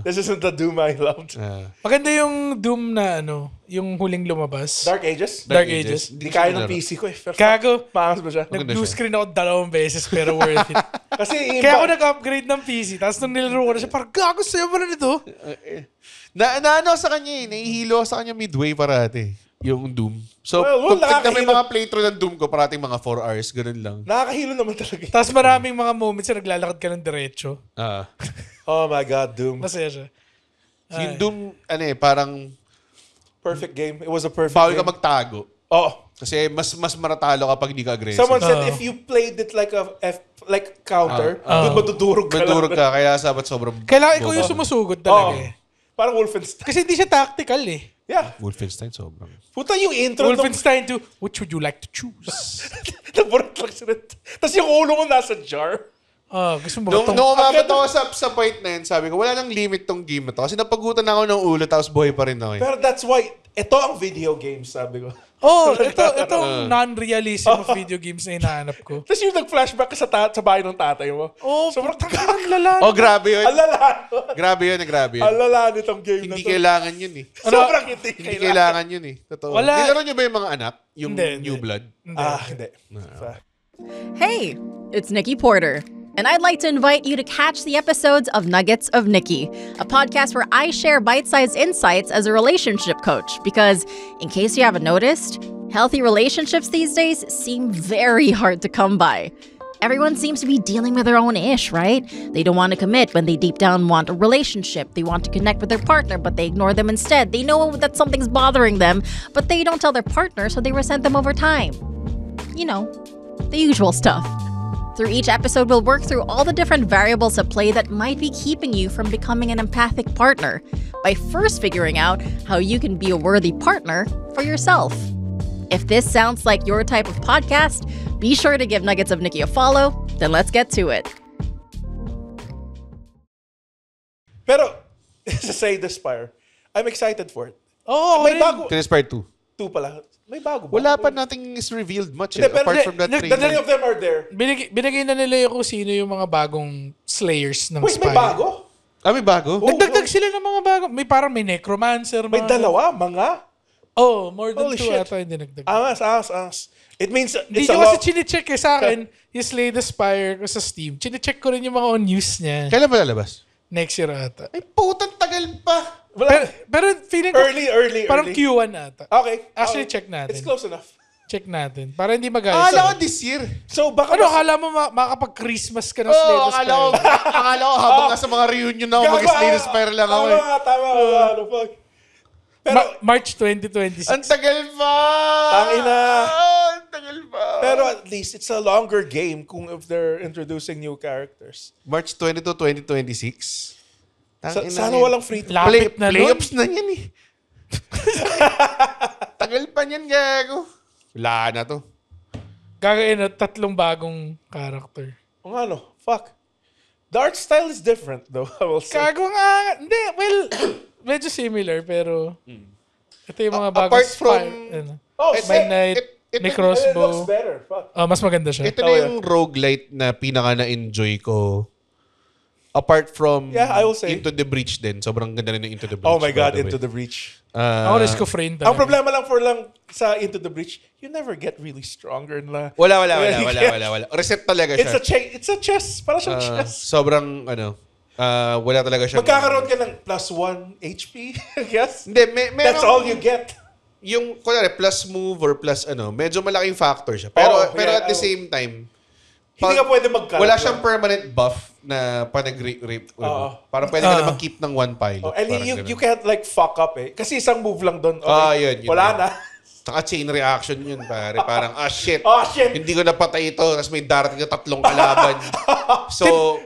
This isn't the Doom I loved. Maganda yung Doom na yung huling lumabas. Dark Ages? Dark Ages. Hindi kaya ng PC ko eh. Kago. Maangas ba siya? Nag-blue screen ako 2 beses pero worth it. Kasi kaya ako nag-upgrade ng PC. Tapos nung nilaro ko na siya, parang gago sa'yo ba na nito? Sa kanya nahihilo sa kanya midway parati. Yung Doom. So, kung tignan mo yung mga playthrough ng Doom ko, parating mga 4 hours, ganun lang. Nakakahilo naman talaga. Tapos maraming mga moments na naglalakad ka ng diretso. Oh my God, Doom. Masaya siya. Yung Doom, parang... Perfect game. It was a perfect bawal game. ka magtago. Kasi mas maratalo kapag hindi ka aggressive. Someone said if you played it like counter, madudurog ka. Madudurog ka, kaya sabat sobrang... Kailangan ikaw yung sumusugod talaga eh. Parang Wolfenstein. Kasi hindi siya tactical eh. Yeah. Wolfenstein sobrang. Puta yung intro. Wolfenstein 2, which would you like to choose? Naburat lang siya. Tapos yung ulo mo nasa jar. Gusto mo Nung umabot ako sa point na yun, sabi ko, wala nang limit tong game na to. Kasi napagutan ako ng ulo, tapos buhay pa rin ako. Pero that's why, ito ang video games, sabi ko. Ito non-realism of video games na hinahanap ko. Tapos yung nag-flashback ka sa bahay ng tatay mo. Sobrang lala. Grabe yun. Alala. Grabe yun. Alala nitong game hindi na to. kailangan yun eh. Sobrang hindi kailangan yun eh. Totoo. Nilaro nyo ba yung mga anak? Yung New Blood? Hindi. Hey, it's Nikki Porter. And I'd like to invite you to catch the episodes of Nuggets of Nikki, a podcast where I share bite-sized insights as a relationship coach. Because, in case you haven't noticed, healthy relationships these days seem very hard to come by. Everyone seems to be dealing with their own ish, right? They don't want to commit when they deep down want a relationship. They want to connect with their partner, but they ignore them instead. They know that something's bothering them, but they don't tell their partner, so they resent them over time. You know, the usual stuff. Through each episode, we'll work through all the different variables at play that might be keeping you from becoming an empathic partner by first figuring out how you can be a worthy partner for yourself. If this sounds like your type of podcast, be sure to give Nuggets of Nikki a follow. Then let's get to it. Pero, sa Slay the Spire, I'm excited for it. May bago. Spire 2. 2 pala. May bago ba? Wala pa nothing is revealed much apart from that The three of them are there. Binigay na nila kung sino yung mga bagong slayers ng Spire. May bago? May bago? Nagdagdag sila ng mga bago. May necromancer. May dalawa, mga? More than 2 ata hindi nagdagdag. Angas. It means Hindi ko kasi chinecheck sa akin yung Slay the Spire ko sa Steam. Chinecheck ko rin yung mga on-news niya. Kailan ba lalabas? Next year ata. Ay, putang tagal pa. Pero feeling ko early. parang Q1 ata. Okay. Actually, check natin. It's close enough. Check natin. Para hindi mag-ayos. Akala ko this year. So, baka akala mo makakapag-Christmas ka ng Slay the Spire? Akala ko habang nasa mga reunion na ako, mag-Slay the Spire lang ako. Tama. Fuck. Pero, March 2026. Ang tagal pa! Tangina. Ang tagal pa. Pero at least, it's a longer game kung if they're introducing new characters. March 22, 2026. Sana walang free to Lapit na Playoffs na yan eh. Tagal pa niyan, gago. Wala na to. Gagayin na 3 bagong character. Fuck. The art style is different though, I will say. Gago nga. Hindi, well, medyo similar pero ito yung mga bagong apart from By Night, may crossbow. It looks better. Fuck. Mas maganda siya. Ito na yung roguelite na pinaka na-enjoy ko. Apart from I will say Into the Breach din. Sobrang ganda rin ng Into the Breach. Oh my God, Into the Breach. Ako Risk of Rain talaga. Ang problema lang sa Into the Breach, you never get really stronger na. Wala. Reset talaga siya. It's a chess. Para siyang chess. Sobrang, wala talaga siya. Magkakaroon ka ng +1 HP, I guess. Hindi, That's all you get. Yung, kunwari, plus move or plus medyo malaking factor siya. Pero at the same time, hindi ka pwede magkaroon. Wala siyang permanent buff na panag-rape. Parang pwede ka na mag-keep ng one pilot. And you can't like fuck up eh. Kasi isang move lang doon. Yun. Wala na. Saka chain reaction yun, pare. Parang, shit. Shit. Hindi ko napatay ito. Tapos may darating na 3 kalaban. So,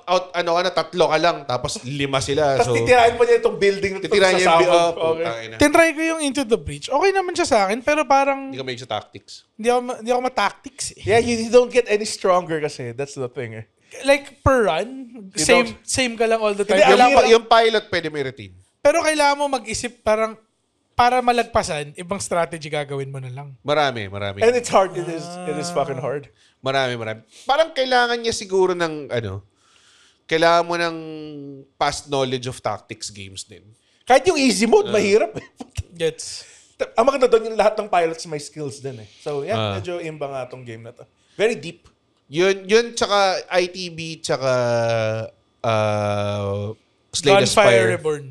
out, 3 ka lang. Tapos 5 sila. Tapos titirahin mo niya itong building na titirahin sa niya sabog. Tinry ko yung Into the Breach. Okay naman siya sa akin, pero parang Hindi ka may sa tactics. Hindi ako ma-tactics eh. Yeah, you don't get any stronger kasi. That's the thing eh. Like, per run, same ka lang all the time. Yung pilot, pwede may routine. Pero kailangan mo mag-isip parang para malagpasan, ibang strategy gagawin mo na lang. Marami. And it's hard. It is fucking hard. Marami. Parang kailangan niya siguro ng, kailangan mo ng past knowledge of tactics games din. Kahit yung easy mode, mahirap eh. Gets. Ang maganda doon yung lahat ng pilots may skills din eh. So yeah, medyo imba nga tong game na to. Very deep. Yun tsaka ITB tsaka Slay the Gunfire Spire. Reborn.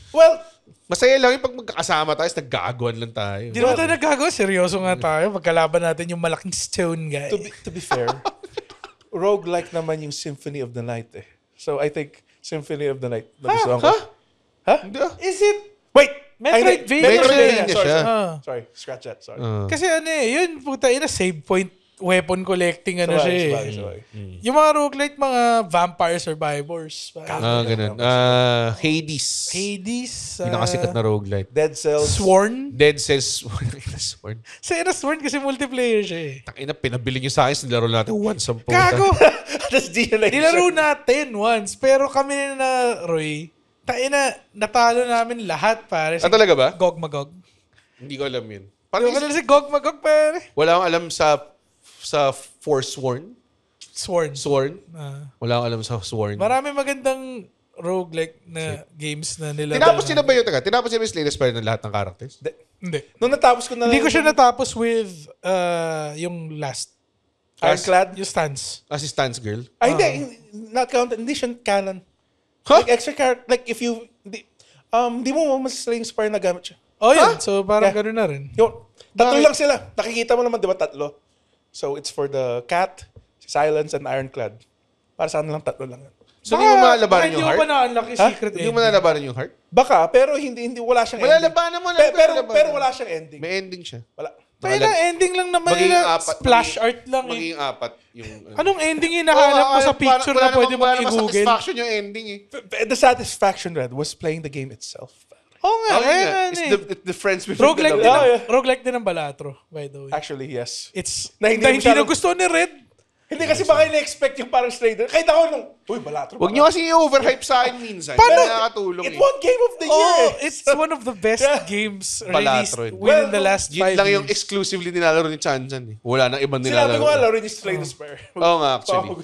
Well, masaya lang yung pag magkakasama tayo, nagkagawan lang tayo. Hindi naman tayo nagagawa. Seryoso nga tayo. Pagkalaban natin yung malaking stone guy. to be fair, roguelike naman yung Symphony of the Night eh. So I think Symphony of the Night. Huh? Is it? Wait! Metroidvania siya. Sorry. Scratch that. Sorry. Kasi yun, puta, save point weapon collecting siya eh. Yung mga roguelite, mga vampire survivors. Ganun. Hades. Pinakasikat na roguelite. Dead Cells. Sworn. Sworn. Sworn kasi multiplayer siya eh. Tangina, pinabili niyo sa akin, nilaro natin once ang puta. Gago! Tapos di na Nilaro natin once, pero kami na Roy, natalo namin lahat pare. Talaga ba? Gog Magog. Hindi ko alam yun. Parang si Gog Magog pare. Wala akong alam sa Forsworn. Sworn. Wala akong alam sa Sworn. Marami magandang roguelike na games na nila. Tinapos niyo na ba yun? Tinapos niyo ba yung Slay the Spire ng lahat ng characters? Hindi. Nung natapos ko na Hindi ko siya natapos with yung last. Ironclad? Yung Stance. Si Stance Girl? Ay, hindi. Not counted. Hindi siya canon. Huh? Like extra character. Like if you... Di mo Slay the Spire na gamit siya. Oh, yun. So, parang gano'n na rin. Tatlo lang sila. Nakikita mo naman, di ba, tatlo? So, it's for the Cat, si Silence, and Ironclad. Para saan lang, tatlo lang. So, hindi mo malalabanan yung heart? Hindi mo pa na-unlock yung secret Hindi mo malalabanan yung heart? Baka, pero hindi wala siyang ending. Malalabanan mo lang. Pero wala siyang ending. May ending siya. Wala. May ending lang naman nila. Splash art lang eh. Magiging apat yung... Anong ending yung nahanap mo sa picture na pwede mo i-google? Wala naman satisfaction yung ending eh. The satisfaction, Red, was playing the game itself. Oo nga, It's the friends with roguelike din ang Balatro, by the way. Actually, yes. It's na hindi na gusto ni Red. Hindi kasi baka na-expect yung parang Strider. Kahit ako nung, Balatro. Huwag nyo kasi i-overhype sa akin minsan. Paano? Nakakatulong It won Game of the Year. It's one of the best games released within the last 5 years. Yun lang yung exclusively nilalaro ni Chan-Chan eh. Wala nang ibang nilalaro. Sinabi ko nga, laro ni Slay the Spire. Oo nga, actually.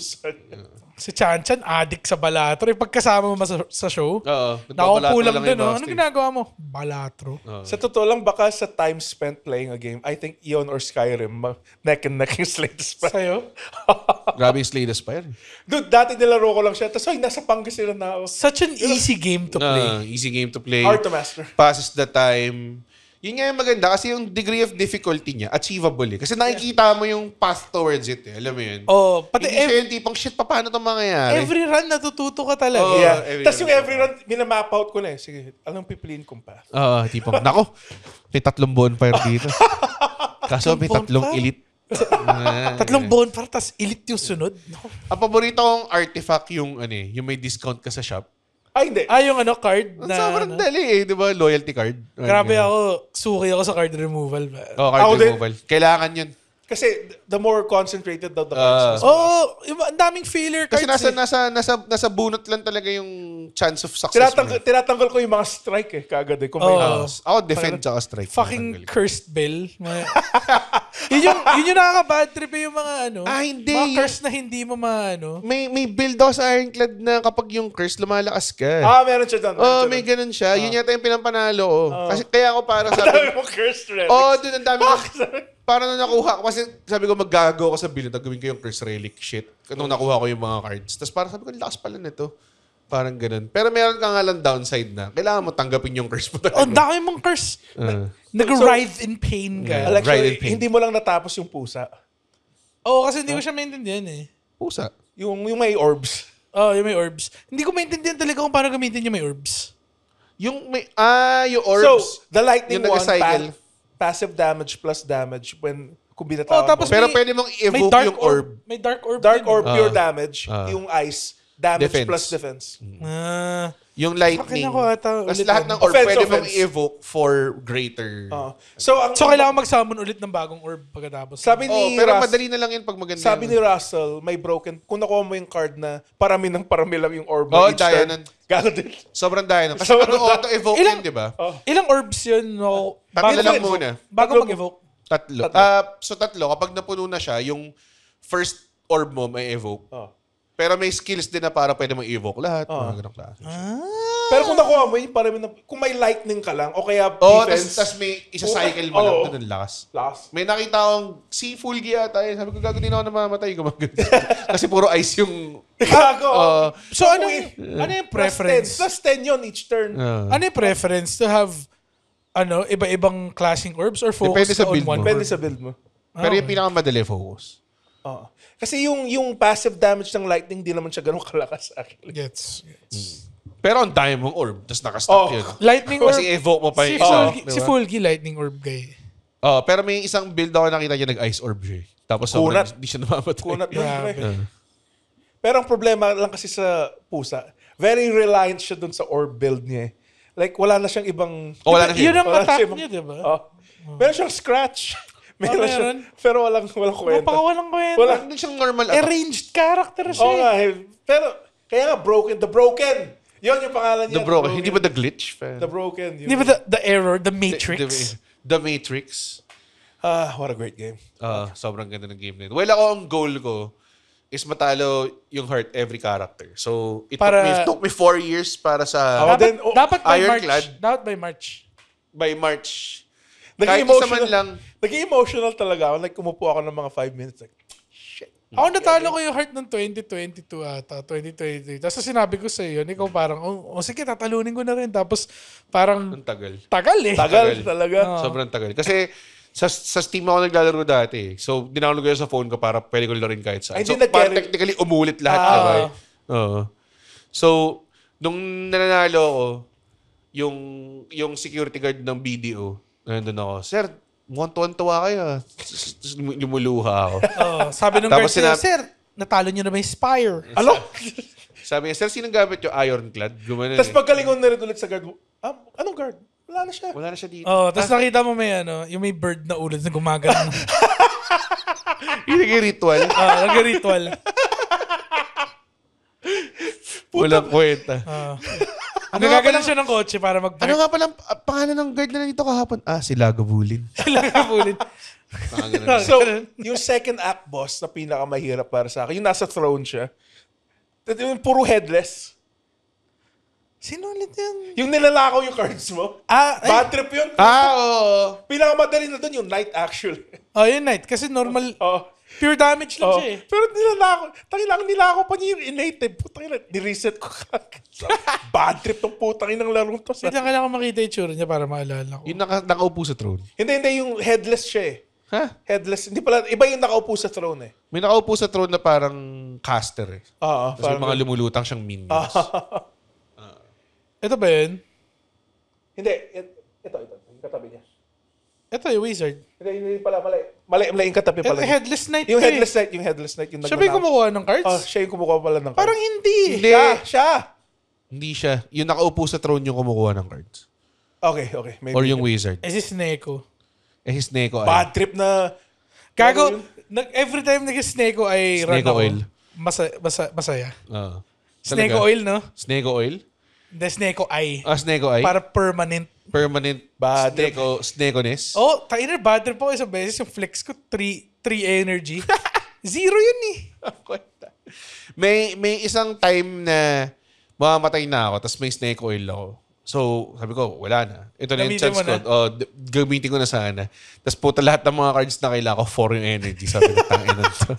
Si Chan-Chan, addict sa Balatro. Pagkasama mo sa show, nakakupulang lang din. Ano ginagawa mo? Balatro. Sa totoo lang, baka sa time spent playing a game, I think Eon or Skyrim, neck and neck yung Slay the Spire. Sa'yo? Grabe yung Slay the Spire. Dude, dati nilaro ko lang siya. Tapos, nasa Pangasinan na ako. Such an easy game to play. Easy game to play. Hard to master. Passes the time. Yun nga yung maganda kasi yung degree of difficulty niya, achievable eh. Kasi nakikita mo yung path towards it eh. Alam mo yun? Pati hindi siya yung tipong, shit, paano ito mangyayari? Every run, natututo ka talaga. Tapos yung every run, minamap out ko na eh. Sige, anong pipiliin kong path? Tipong, nako, may 3 bonfire dito. Kaso may 3 elite. 3 bonfire, tas elite yung sunod. Ang paborito kong artifact yung may discount ka sa shop. Ay, hindi. Yung card na... Sobrang dali eh, di ba? Loyalty card. Grabe ako, suki ako sa card removal. Card removal. Kailangan yun. Kasi the more concentrated the cards. Ang daming failure cards. Kasi nasa bunot lang talaga yung chance of success. Tinatanggal ko yung mga strike eh, kagad eh. Kung may ako defend tsaka strike. Fucking cursed bell. yun yung nakaka-bad trip yung mga hindi. Mga curse na hindi mo maano. May build ako sa Ironclad na kapag yung curse lumalakas ka. Meron siya doon. May ganun siya. Yun yata yung pinampanalo ko. Kasi kaya ako para sabi... Ang dami mo curse relics. Doon ang dami para nung nakuha ko, kasi sabi ko magagago ako sa build, gagawin ko yung curse relic shit. Nung nakuha ko yung mga cards. Tapos parang sabi ko, lakas pala nito. Parang ganun. Pero meron ka nga lang downside na kailangan mo tanggapin yung curse mo. Dami mong curse. Nag-writhe in pain ka. Actually, hindi mo lang natapos yung pusa. Kasi hindi ko siya maintindihan eh. Pusa? Yung may orbs. Yung may orbs. Hindi ko maintindihan talaga kung paano gamitin yung may orbs. Yung orbs. So, the lightning yung one, passive damage plus damage kung binatawag mo. Pero pwede mong i-evoke yung orb. May dark orb. Dark orb, pure damage. Yung ice, damage defense. plus defense. Yung lightning. Tapos lahat ng orb pwede mong i-evoke for greater. So kailangan mag-summon ulit ng bagong orb pagkatapos. Pero madali na lang yun pag maganda. Sabi ni Russell, may broken. Kung nakuha mo yung card na parami lang yung orb. Daya nun. Gano'n din. Sobrang daya nun. Kasi mag-auto-evoke yun, di ba? Ilang orbs yun? Tatlo lang muna. Bago mag-evoke? Tatlo. So tatlo. Kapag napuno na siya, yung first orb mo may evoke. Pero may skills din na para pwede mong i-evoke lahat. Mga ganong klase. Pero kung nakuha mo yun, kung may lightning ka lang, o kaya defense. Tapos may isa-cycle mo lang doon ng lakas. May nakita akong si Fulgi yata. Sabi ko, gago din ako namamatay. Kasi puro ice yung... So ano yung preference? Plus 10 yun each turn. Ano yung preference to have iba-ibang classing orbs or focus on one? Depende sa build mo. Pero yung pinakamadali focus. Kasi yung passive damage ng lightning, di naman siya ganun kalakas actually. Gets. Pero ang dami mong orb, tapos nakastop yun. Lightning orb. Kasi evoke mo pa yung isa. Si Fulgi, lightning orb guy. Pero may isang build ako nakita niya nag-ice orb siya. Tapos sobrang hindi siya namamatay. Kunat doon, pre. Pero ang problema lang kasi sa pusa, very reliant siya dun sa orb build niya. Like, wala na siyang ibang... Wala na siya. Yun ang attack niya, di ba? Meron siyang scratch. Meron siya. Pero walang kwenta. Walang kwenta. Wala siyang normal attack. Arranged character siya. Oo nga. Pero, kaya nga, The Broken. Yun yung pangalan niya. The Broken. Hindi ba The Glitch? The Broken. Hindi ba the Error, The Matrix? The Matrix. What a great game. Sobrang ganda ng game na yun. Well, ako, ang goal ko is matalo yung heart every character. So, it took me 4 years para sa dapat by Ironclad. March. Dapat by March. By March. Naging Kahit isa man lang. Naging emotional talaga ako. Like, umupo ako ng mga 5 minutes. Like, shit. Ako natalo ko yung heart ng 2022 ata. 2023. Tapos sinabi ko sa iyo, ikaw parang, sige, tatalunin ko na rin. Tapos parang... Ang tagal. Tagal eh. Tagal talaga. Sobrang tagal. Kasi sa Steam ako naglalaro dati. So, dinownload ko yun sa phone ko para pwede ko larin kahit saan. So, parang technically umulit lahat. So, nung nananalo ko, yung security guard ng BDO, nandun ako, sir, mukhang kayo. Lumuluha ako. Sabi ng guard sa'yo, sir, natalo nyo na ba yung Spire? Ano? Sabi niya, sir, sinong gamit yung Ironclad? Tapos pagkalingon na rin ulit sa guard mo, anong guard? Wala na siya dito. Tapos nakita mo may yung may bird na ulo na gumagano. Yung nag-ritual. Nag-ritual. Walang kwenta. Nagagalan siya ng kotse para mag-park. Ano nga pala pangalan ng guard na nandito kahapon? Si Lagavulin. So, yung second act boss na pinakamahirap para sa akin, yung nasa throne siya, yung puro headless. Sino ulit yan? Yung nilalakaw yung cards mo. Bad trip yun. Oo. Pinakamadali na dun yung Knight actually. Yung Knight. Kasi normal, pure damage lang siya eh. Pero nilakaw pa niya yung innate eh. Putang ina, ni-reset ko kagad. Bad trip tong putang inang larong to. Hindi na kailangan makita yung tsura niya para maalala ko. Yung nakaupo sa throne. Hindi, yung headless siya eh. Headless. Hindi pala, iba yung nakaupo sa throne eh. May nakaupo sa throne na parang caster eh. Tapos may mga lumulutang siyang minions. Ito ba yun? Hindi. Ito. Yung katabi niya. Ito yung wizard. Hindi pala. Mali yung katabi pala. Headless Knight. Yung headless knight. Yung siya ba yung kumukuha ng cards? Siya yung kumukuha pala ng cards. Parang hindi. Siya. Hindi siya. Yung nakaupo sa throne yung kumukuha ng cards. Okay. Maybe or yung wizard. Si Sneko. Si Sneko ay. Bad trip na... Gago, every time nag-Sneko ay Sneko oil. Masaya. Sneko oil, no? Sneko oil? The Sneko eye. Sneko eye? Para permanent. Bad trip. Sneko-ness? Tayo bad trip po isang beses. Yung flex ko, 3 energy. 0 yun eh. May isang time na mamamatay na ako, tapos may snake oil ako. So, sabi ko, wala na. Ito na yung chance ko. Gamitin ko na sana. Tapos puta lahat ng mga cards na kailangan ko, 4 yung energy. Sabi ko, tangin na to.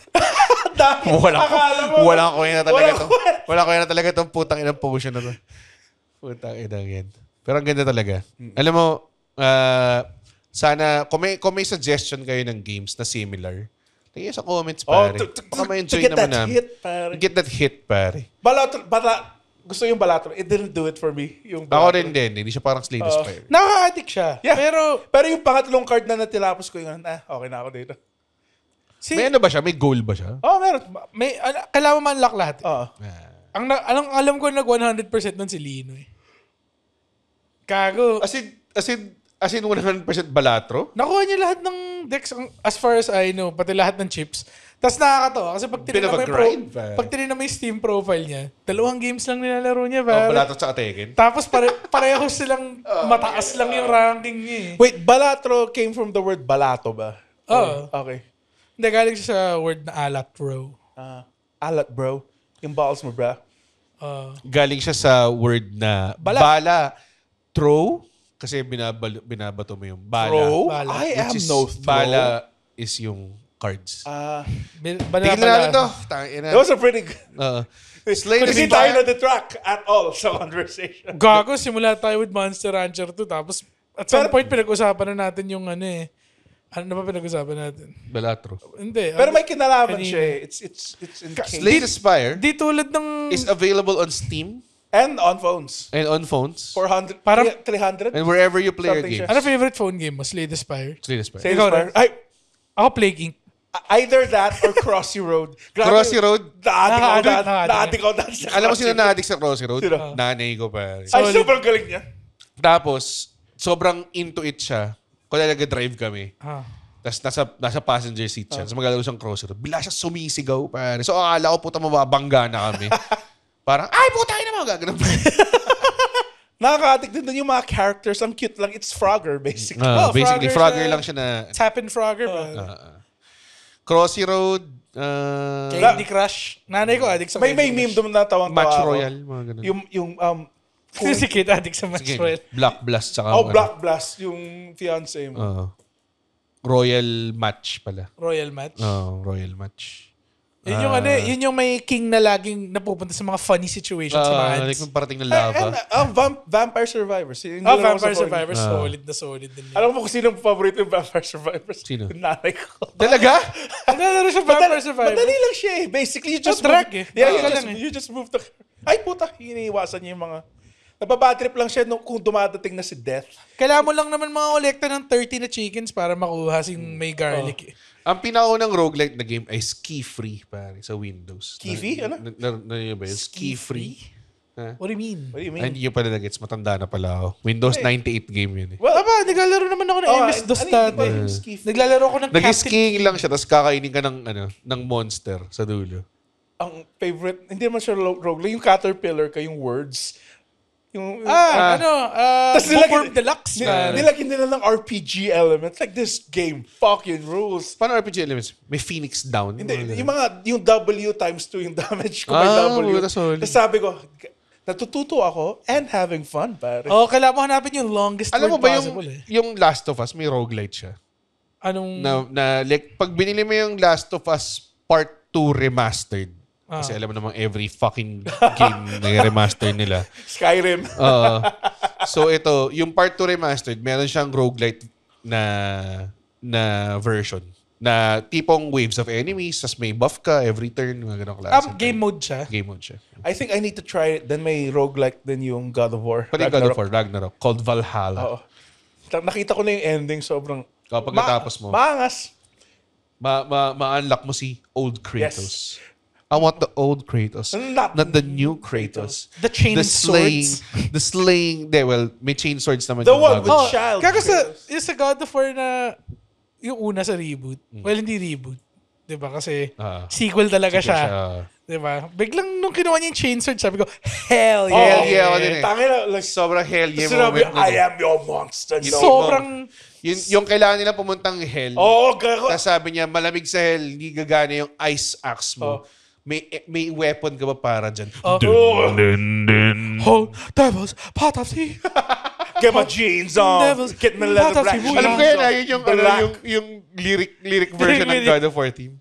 Walang kuya na talaga to. Walang kuya na talaga itong putang inang potion na to. Putang inang yan. Pero ang ganda talaga. Alam mo, sana, kung may suggestion kayo ng games na similar, lagyan sa comments, pare. Baka ma-enjoy naman namin. Get that hit, pare. Gusto yung Balatro. It didn't do it for me. Ako rin din. Hindi siya parang Slay the Spire. Nakaka-addict siya. Yeah. Pero yung pangatlong card na natilapos ko yun, okay na ako dito. May ano ba siya? May goal ba siya? Meron. Kailangan mo man-lock lahat. Alam ko nag 100% nun si Lino eh. Kago. As in 100% Balatro? Nakuha niya lahat ng decks as far as I know, pati lahat ng chips. Tapos nakakatawa kasi pag tinignan mo yung Steam profile niya, 2 games lang nilalaro niya. Balatro sa Tekken? Tapos pareho silang mataas lang yung ranking niya eh. Wait, Balatro came from the word balato ba? Okay. Hindi, galing siya sa word na alatro. Alat bro. Yung balls mo bro. Galing siya sa word na bala. Throw. Kasi binabato mo yung bala. Throw? I am no throw. Bala is yung cards. Tignan natin to. That was a pretty good... Hindi tayo na the track at all sa conversation. Gago, simula tayo with Monster Rancher 2. Tapos at some point pinag-usapan na natin yung ano eh. Ano ba pinag-usapan natin? Balatro. Hindi. Pero may kinalaman siya eh. It's in Slay the Spire di tulad ng... is available on Steam. And on phones. 400. Parang 300. And wherever you play your games. Ano favorite phone game mo? Slay the Spire? Slay the Spire. Ikaw na. Ako Plague Inc. Either that or Crossy Road. Crossy Road? Na-addict ako dati sa Alam mo sino na-addict sa Crossy Road? Sino? Nanay ko pa. Ay, sobrang galing niya. Tapos, sobrang into it siya. Kung nag-drive kami. Tapos nasa passenger seat siya. Tapos maglalaro siyang Crossy Road. Bila siya sumisigaw. Pare. So akala ko puta mababangga na kami. Parang, ay puta yun naman. Gaganon pa. Nakaka-addict din doon yung mga characters. Ang cute lang. It's Frogger, basically. Basically, Frogger lang siya na... Tap-in Frogger. Crossy Road. Candy Crush. Nanay ko addict sa May meme doon na tawang-tawa Match ako. Royale. Mga ganun. Yung si Kid addict sa Match Royale. Black Blast. Tsaka, Black Blast. Yung fiancé mo. Royal Match pala. Royal Match. Royal Match. Yun yung yun yung may king na laging napupunta sa mga funny situations sa mga ads. Like parating ng lava. Vampire Survivors. Vampire Survivors. Solid na solid din. Alam mo kung sino ang paborito yung Vampire Survivors? Sino? Yung nanay ko. Talaga? Nalaro siya Vampire Survivors. Madali lang siya eh. Basically, you just drag eh. You just move the... Ay puta, iniiwasan niya yung mga... Nababatrip lang siya kung dumadating na si Death. Kailangan mo lang naman mga kolekta ng 30 na chickens para makuha may garlic eh. Ang pinaunang roguelite na game ay Ski Free pare sa Windows. Ski-free? Ano? Ba yun? Ski Free? What do you mean? Hindi yung pala nag-gets. Matanda na pala ako. Windows 98 game yun eh. Well, naglalaro naman ako ng MS-DOS dati. Naglalaro ako ng Nag-skiing lang siya tapos kakainin ka ng monster sa dulo. Ang favorite, hindi naman siya roguelite. Yung Caterpillar ka, yung words. Yung, Bookworm Deluxe. Nilagyan nila ng RPG elements. Like, this game fucking rules. Paano RPG elements? May Phoenix Down? Hindi, yung W times 2 yung damage ko by W. Tapos sabi ko, natututo ako and having fun, pare. Kailangan mo hanapin yung longest alam word mo ba possible yung Last of Us, may roguelite siya. Anong? Like, pag binili mo yung Last of Us Part 2 Remastered, kasi alam mo namang every fucking game na remaster nila. Skyrim. So ito, yung Part 2 Remastered, meron siyang roguelite na version. Na tipong waves of enemies, tas may buff ka every turn, mga ganong klase. Game mode siya? Game mode siya. I think I need to try it. Then may roguelike din yung God of War. Pati God of War, Ragnarok, called Valhalla. Nakita ko na yung ending, sobrang... Kapag natapos mo, maangas. Ma-unlock mo si old Kratos. Yes. I want the old Kratos, not the new Kratos. The chain swords. The slaying. May chain swords naman. The one with child. Kaya sa God of War na yung una sa reboot. Well, hindi reboot. Diba? Kasi sequel talaga siya. Diba? Biglang nung kinuha niya yung chain sword, sabi ko, hell yeah. Hell yeah. Din eh. Tangina, like, sobrang hell yeah moment. I am your monster. Sobrang... Yung kailangan nila pumuntang hell. Tapos sabi niya, malamig sa hell, hindi gagana yung ice axe mo. May weapon ka ba para dyan? Devils, part of the... Get my jeans on. Get my leather black. Alam ko yan, yung lyric version ng God of War theme.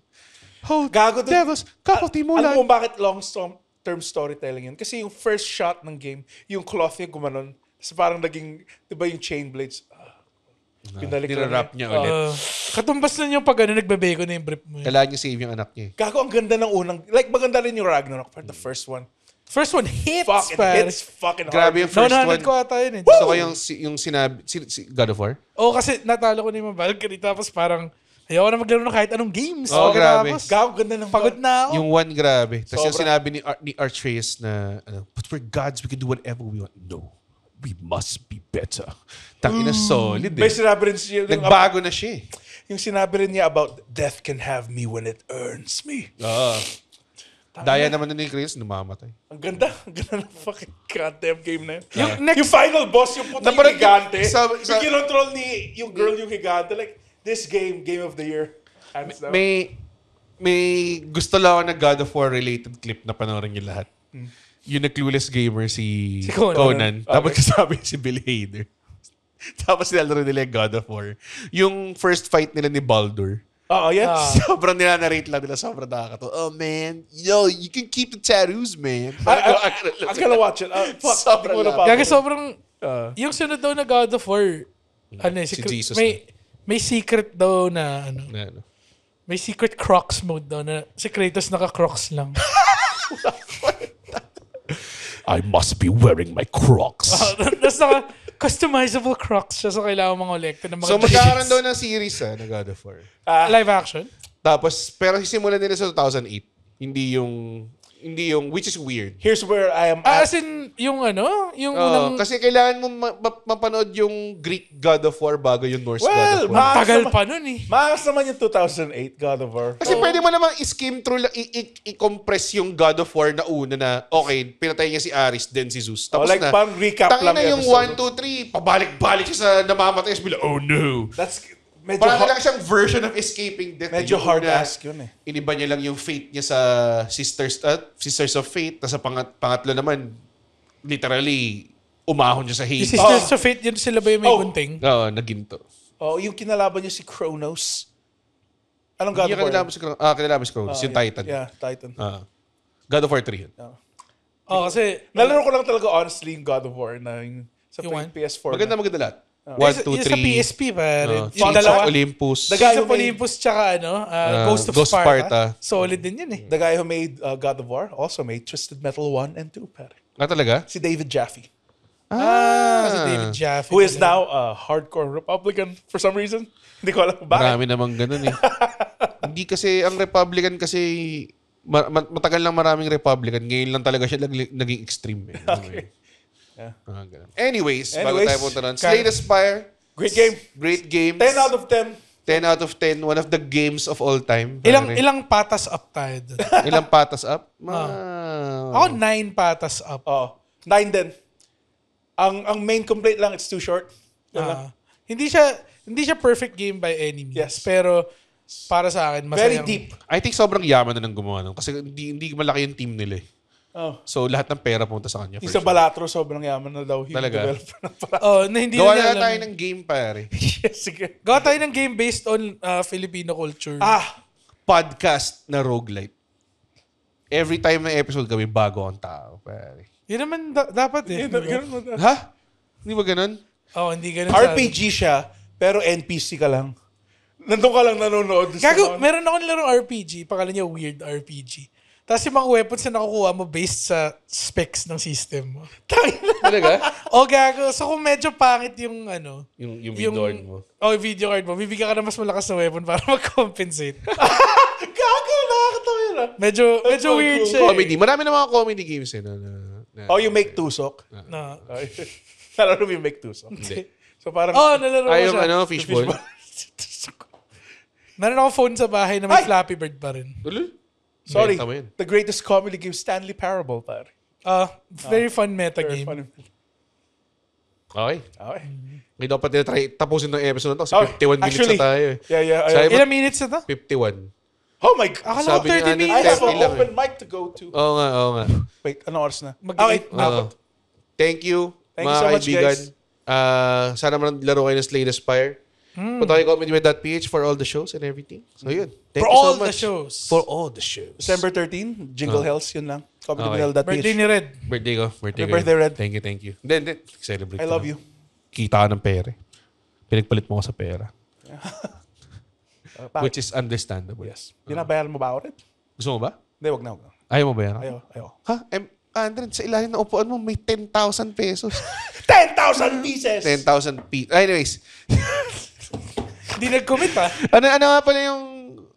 Gago doon. Devils, kapati mo lang. Alam mo bakit long-term storytelling yun? Kasi yung first shot ng game, yung cloth niya gumanon. Tapos parang naging, di ba yung chain blades? Pinalik Nirarap niya ulit. Katumbas na yung pag nagbebeko na yung brief mo. Kailangan niya save yung anak niya. Gago, ang ganda ng unang, like maganda rin yung Ragnarok, but the first one. First one hits, hits fucking hard. Grabe yung first one. ko ata yun eh. Gusto ko yung sinabi, God of War? Kasi natalo ko na yung Valkyrie, tapos parang, ayaw na maglaro ng kahit anong games. Grabe. Gago, ganda ng pagod na ako. Yung one, grabe. Tapos yung sinabi ni Archreus na, but we're gods, we can do whatever we want. No. We must be better. Tangina solid eh. May sinabi rin siya. Nagbago na siya eh. Yung sinabi rin niya about death can have me when it earns me. Daya naman ni Chris, namamatay. Ang ganda ng fucking goddamn game na yun. Yung final boss, yung puti yung higante. Yung kinontrol ni yung girl yung higante. Like, this game of the year. May gusto lang ako na God of War related clip na panoorin niyo lahat. Yung nag-clueless gamer si Conan. Tapos sabi si Bill Hader. Tapos nilalaro nila yung God of War. Yung first fight nila ni Baldur. Sobrang nila-narrate lang nila. Sobrang nakakatawa. Oh man, yo, you can keep the tattoos, man. I'm gonna watch it. Sobrang yung sunod daw na God of War, si Jesus may secret daw na may secret Crocs mode daw na si Kratos naka-Crocs lang. I must be wearing my Crocs. Tapos customizable Crocs siya, so kailangan mga kolekta ng mga So magkakaroon daw ng series na God of War. Live action? Tapos, pero sisimulan nila sa 2008. Hindi yung, which is weird. Here's where I am as in, yung unang... Kasi kailangan mo mapanood yung Greek God of War bago yung Norse God of War. Tagal pa nun eh. Maas naman yung 2008 God of War. Kasi pwede mo namang i-skim through, i-compress yung God of War na una na, okay, pinatay niya si Ares, then si Zeus. Tapos like, parang recap lang na yung 1, 2, 3, pabalik-balik siya sa namamatay. Bila, oh no. Parang lang siyang version of escaping death. Medyo hard ask yun eh. Iniba niya lang yung fate niya sa Sisters of Fate. Tapos sa pangatlo naman, literally, umahon niya sa Hades. Yung Sisters of Fate, yun sila ba yung may gunting? Oo, naginto. Yung kinalaban niya si Kronos. Anong God of War? Kinalaban si Kronos. Yung Titan. Yeah, Titan. God of War 3 yun. Kasi... Nalaro ko lang talaga honestly yung God of War na yung sa PS4. Maganda lahat. 1, 2, 3. Yung sa PSP pa. Chains of Olympus. Chains of Olympus tsaka Ghost of Sparta. Solid din yun eh. The guy who made God of War also made Twisted Metal 1 and 2, pare. Talaga? Si David Jaffe. Si David Jaffe. Who is now a hardcore Republican for some reason. Hindi ko alam bakit. Marami namang ganun eh. Hindi kasi, ang Republican kasi, matagal lang maraming Republican. Ngayon lang talaga siya naging extreme eh. Okay. Yeah. Anyways, bago tayo punta nun. Slay the Spire. Great game. Great games. 10 out of 10. 10 out of 10. One of the games of all time. Ilang patas up tayo dun? Ilang patas up? Ako 9 patas up. 9 din. Ang main complaint lang, it's too short. Hindi siya perfect game by any means. Yes. Pero para sa akin, masayang... Very deep. I think sobrang yaman na ng gumawa nun. Kasi hindi malaki yung team nila eh. So, lahat ng pera punta sa kanya. Yung sa Balatro, sobrang yaman na daw. Talaga? Na hindi gawa na tayo ng game, pare. Yes, sige. Gawa tayo ng game based on Filipino culture. Podcast na roguelite. Every time na episode kami, bago ang tao, pare. Yun naman dapat eh. Ha? Hindi ba ganun? Hindi ganun. RPG siya, pero NPC ka lang. Nandun ka lang nanonood. Meron ako nilarong RPG. Pangalan niya Weird RPG. Tapos yung mga weapons na nakukuha mo based sa specs ng system mo. Talaga? Gago. So kung medyo pangit yung yung video card mo. Yung video card mo. Bibigyan ka na mas malakas na weapon para mag-compensate. Gago, nakakatawa yun Medyo weird siya. Comedy. Marami na mga comedy games eh. You make tusok? No. Nalaro mo yung make tusok? Hindi. So parang... nalaro ko siya. Yung fishball? Meron ako phone sa bahay na may Flappy Bird pa rin. Sorry, the greatest comedy game, Stanley Parable, pare. Very fun meta game. Fun. Okay. Hindi dapat try tapusin ng episode na to. Kasi 51 minutes na tayo eh. Yeah. Ilang minutes na to? 51. Oh my God. Akala ko 30 minutes. I have an open mic to go to. Oo nga. Wait, anong oras na? Thank you, Thank mga you so much, kaibigan. guys. Sana man laro kayo ng Slay the Spire. Punta kayo comedyweb.ph for all the shows and everything. So yun. Thank you so much. For all the shows. December 13, Jingle Hells, yun lang. Comedyweb.ph. Birthday ni Red. Birthday ko. Birthday, Red. Thank you. Then, celebrate I love you. Kita ka ng pera. Pinagpalit mo ko sa pera. Which is understandable. Yes. Binabayaran mo ba ako, Red? Gusto mo ba? Hindi, wag na. Ayaw mo ba yan? Ayaw. Ha? Andren, sa ilalim ng upuan mo, may 10,000 pesos. 10,000 pieces! 10,000 pieces. Anyways. Hindi nag-commit ha. Ano nga pala yung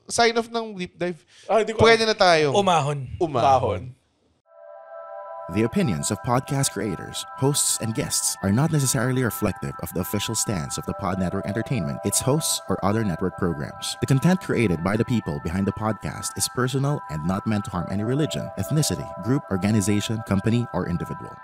sign off ng deep dive? Pwede na tayo. Umahon. The opinions of podcast creators, hosts, and guests are not necessarily reflective of the official stance of the Pod Network Entertainment, its hosts, or other network programs. The content created by the people behind the podcast is personal and not meant to harm any religion, ethnicity, group, organization, company, or individual.